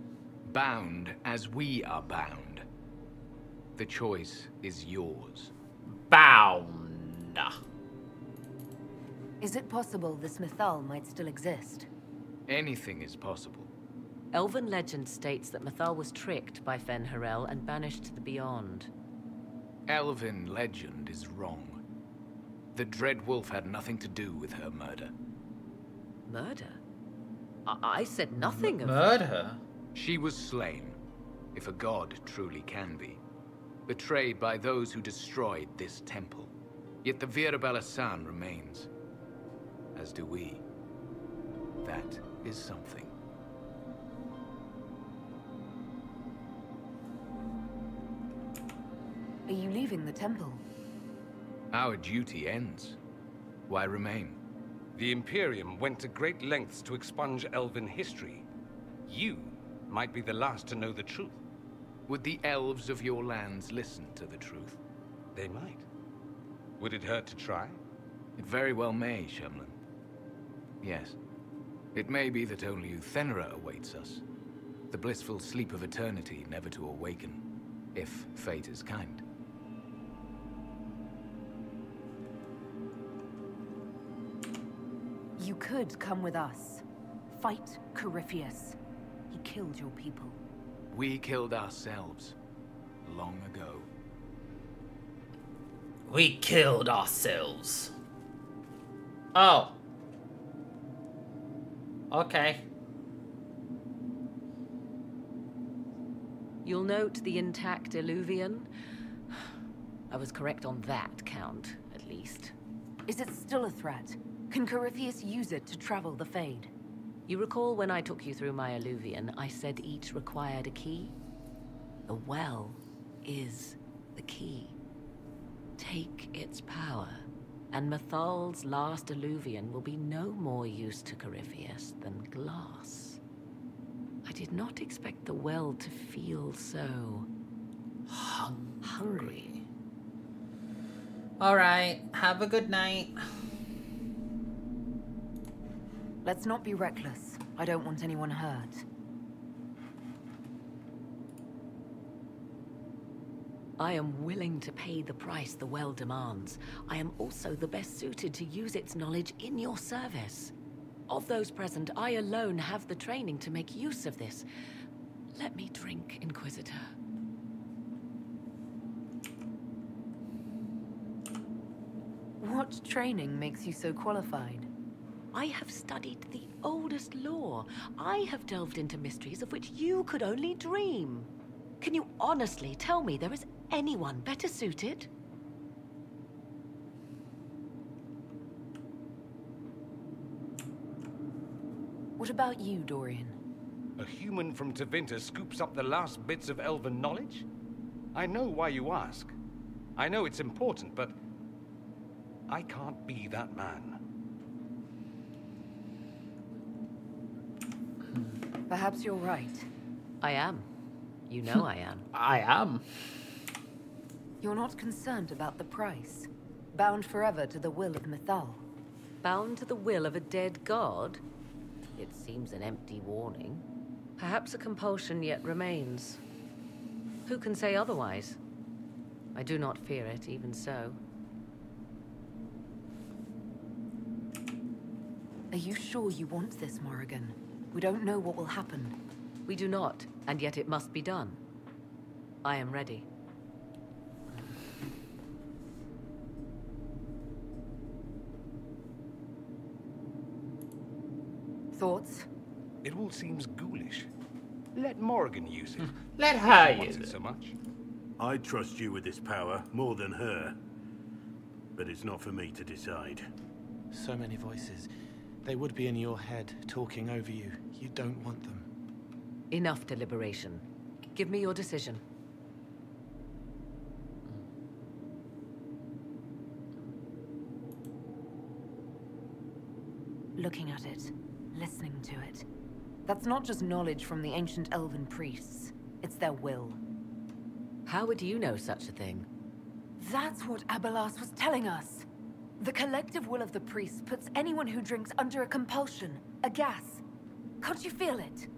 Bound as we are bound. The choice is yours. Bound. Is it possible this Mythal might still exist? Anything is possible. Elven legend states that Mythal was tricked by Fen-Harel and banished to the Beyond. Elven legend is wrong. The Dread Wolf had nothing to do with her murder. Murder? I said nothing of... Murder? She was slain, if a god truly can be. Betrayed by those who destroyed this temple. Yet the Vira Belasan remains. As do we. That is something. Are you leaving the temple? Our duty ends. Why remain? The Imperium went to great lengths to expunge Elven history. You might be the last to know the truth. Would the elves of your lands listen to the truth? They might. Would it hurt to try? It very well may, Shumlin. Yes. It may be that only Uthenera awaits us. The blissful sleep of eternity never to awaken, if fate is kind. You could come with us. Fight Corypheus. He killed your people. We killed ourselves. Long ago. We killed ourselves. Oh. Okay. You'll note the intact Illuvian. I was correct on that count, at least. Is it still a threat? Can Corypheus use it to travel the Fade? You recall when I took you through my Illuvian, I said each required a key? The well is the key. Take its power, and Mythal's last Illuvian will be no more use to Corypheus than glass. I did not expect the well to feel so... hungry. Alright, have a good night. Let's not be reckless. I don't want anyone hurt. I am willing to pay the price the well demands. I am also the best suited to use its knowledge in your service. Of those present, I alone have the training to make use of this. Let me drink, Inquisitor. What training makes you so qualified? I have studied the oldest lore. I have delved into mysteries of which you could only dream. Can you honestly tell me there is anyone better suited? What about you, Dorian? A human from Tevinter scoops up the last bits of elven knowledge? I know why you ask. I know it's important, but I can't be that man. Perhaps you're right. I am. You know I am. I am. You're not concerned about the price. Bound forever to the will of Mythal. Bound to the will of a dead god? It seems an empty warning. Perhaps a compulsion yet remains. Who can say otherwise? I do not fear it, even so. Are you sure you want this, Morrigan? We don't know what will happen. We do not, and yet it must be done. I am ready. Thoughts? It all seems ghoulish. Let Morrigan use it. Let her Wants use it it. so much. I trust you with this power more than her. But it's not for me to decide. So many voices. They would be in your head, talking over you. You don't want them. Enough deliberation. Give me your decision. Looking at it, listening to it. That's not just knowledge from the ancient elven priests. It's their will. How would you know such a thing? That's what Abelas was telling us. The collective will of the priests puts anyone who drinks under a compulsion, a gas. Can't you feel it?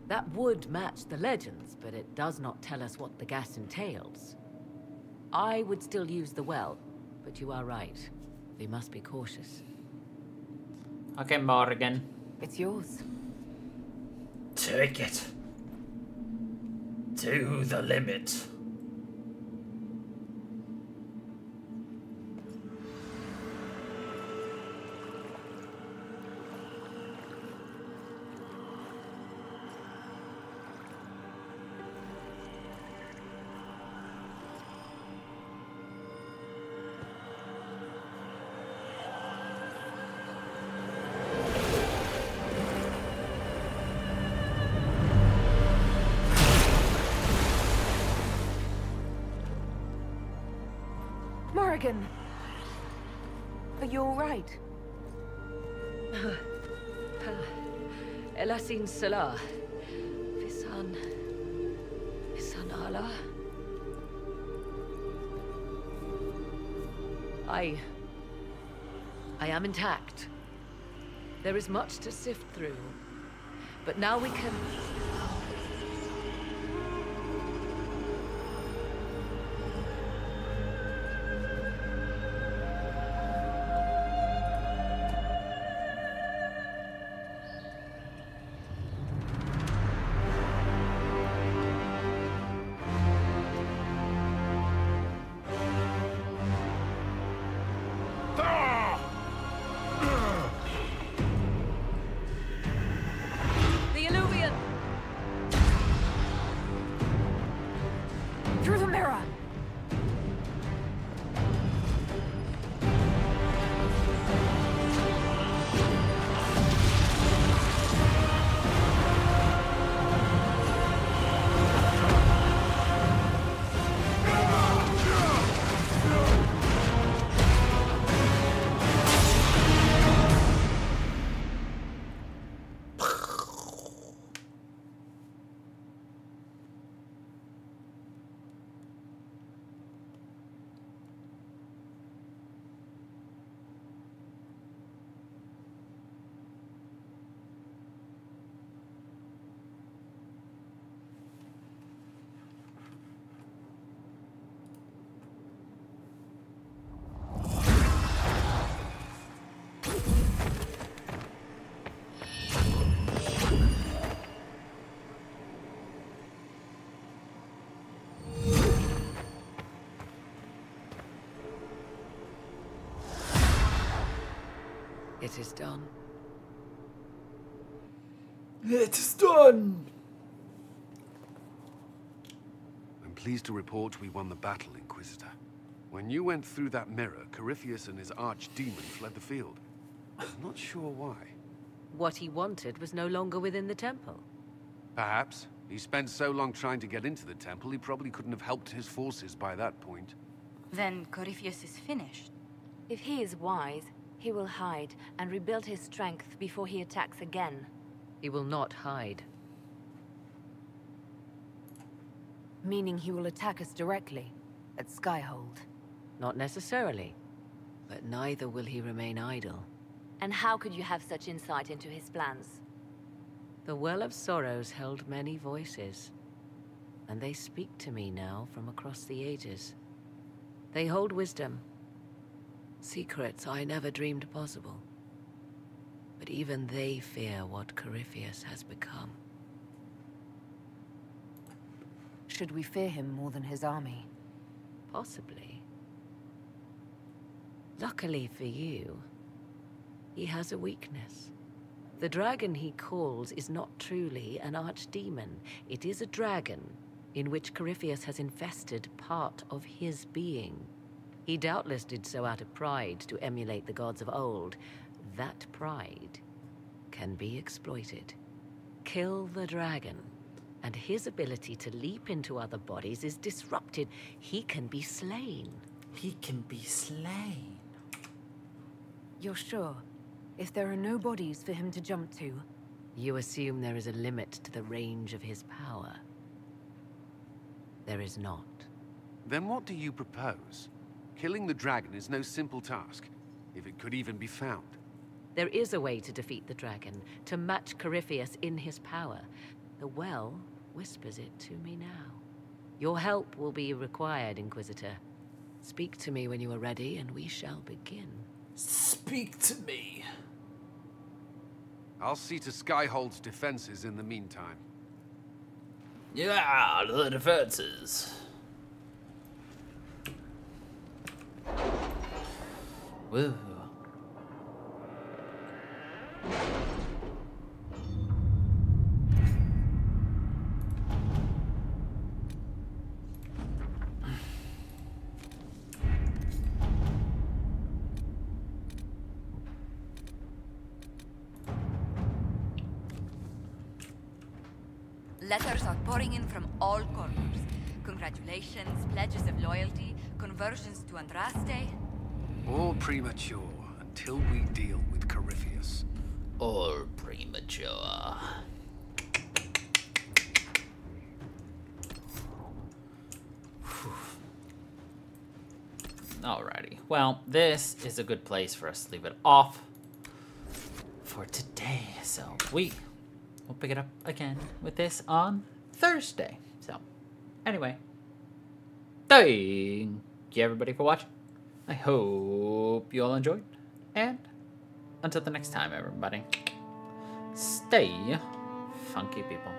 That would match the legends, but it does not tell us what the gas entails. I would still use the well, but you are right. We must be cautious. Okay, Morrigan. It's yours. Take it. To the limit. Morrigan! Are you alright? Elasin Salah. Visan Allah. I am intact. There is much to sift through. But now we can... The Illuvian! Through the mirror! It is done. It is done! I'm pleased to report we won the battle, Inquisitor. When you went through that mirror, Corypheus and his archdemon fled the field. I'm not sure why. What he wanted was no longer within the temple. Perhaps. He spent so long trying to get into the temple, he probably couldn't have helped his forces by that point. Then Corypheus is finished. If he is wise, he will hide and rebuild his strength before he attacks again. He will not hide. Meaning he will attack us directly, at Skyhold. Not necessarily. But neither will he remain idle. And how could you have such insight into his plans? The Well of Sorrows held many voices, and they speak to me now from across the ages. They hold wisdom, secrets I never dreamed possible. But even they fear what Corypheus has become. Should we fear him more than his army? Possibly. Luckily for you, he has a weakness. The dragon he calls is not truly an archdemon. It is a dragon in which Corypheus has infested part of his being. He doubtless did so out of pride to emulate the gods of old. That pride can be exploited. Kill the dragon, and his ability to leap into other bodies is disrupted. He can be slain. He can be slain. You're sure? If there are no bodies for him to jump to? You assume there is a limit to the range of his power. There is not. Then what do you propose? Killing the dragon is no simple task, if it could even be found. There is a way to defeat the dragon, to match Corypheus in his power. The well whispers it to me now. Your help will be required, Inquisitor. Speak to me when you are ready, and we shall begin. Speak to me. I'll see to Skyhold's defenses in the meantime. Yeah, the defenses. Woo. Letters are pouring in from all corners. Congratulations, pledges of loyalty, conversions to Andraste. All premature until we deal with Corypheus. All premature. Alrighty. Well, this is a good place for us to leave it off for today. So we'll pick it up again with this on Thursday. So, anyway. Thank you everybody for watching. I hope you all enjoyed. And until the next time, everybody, stay funky, people.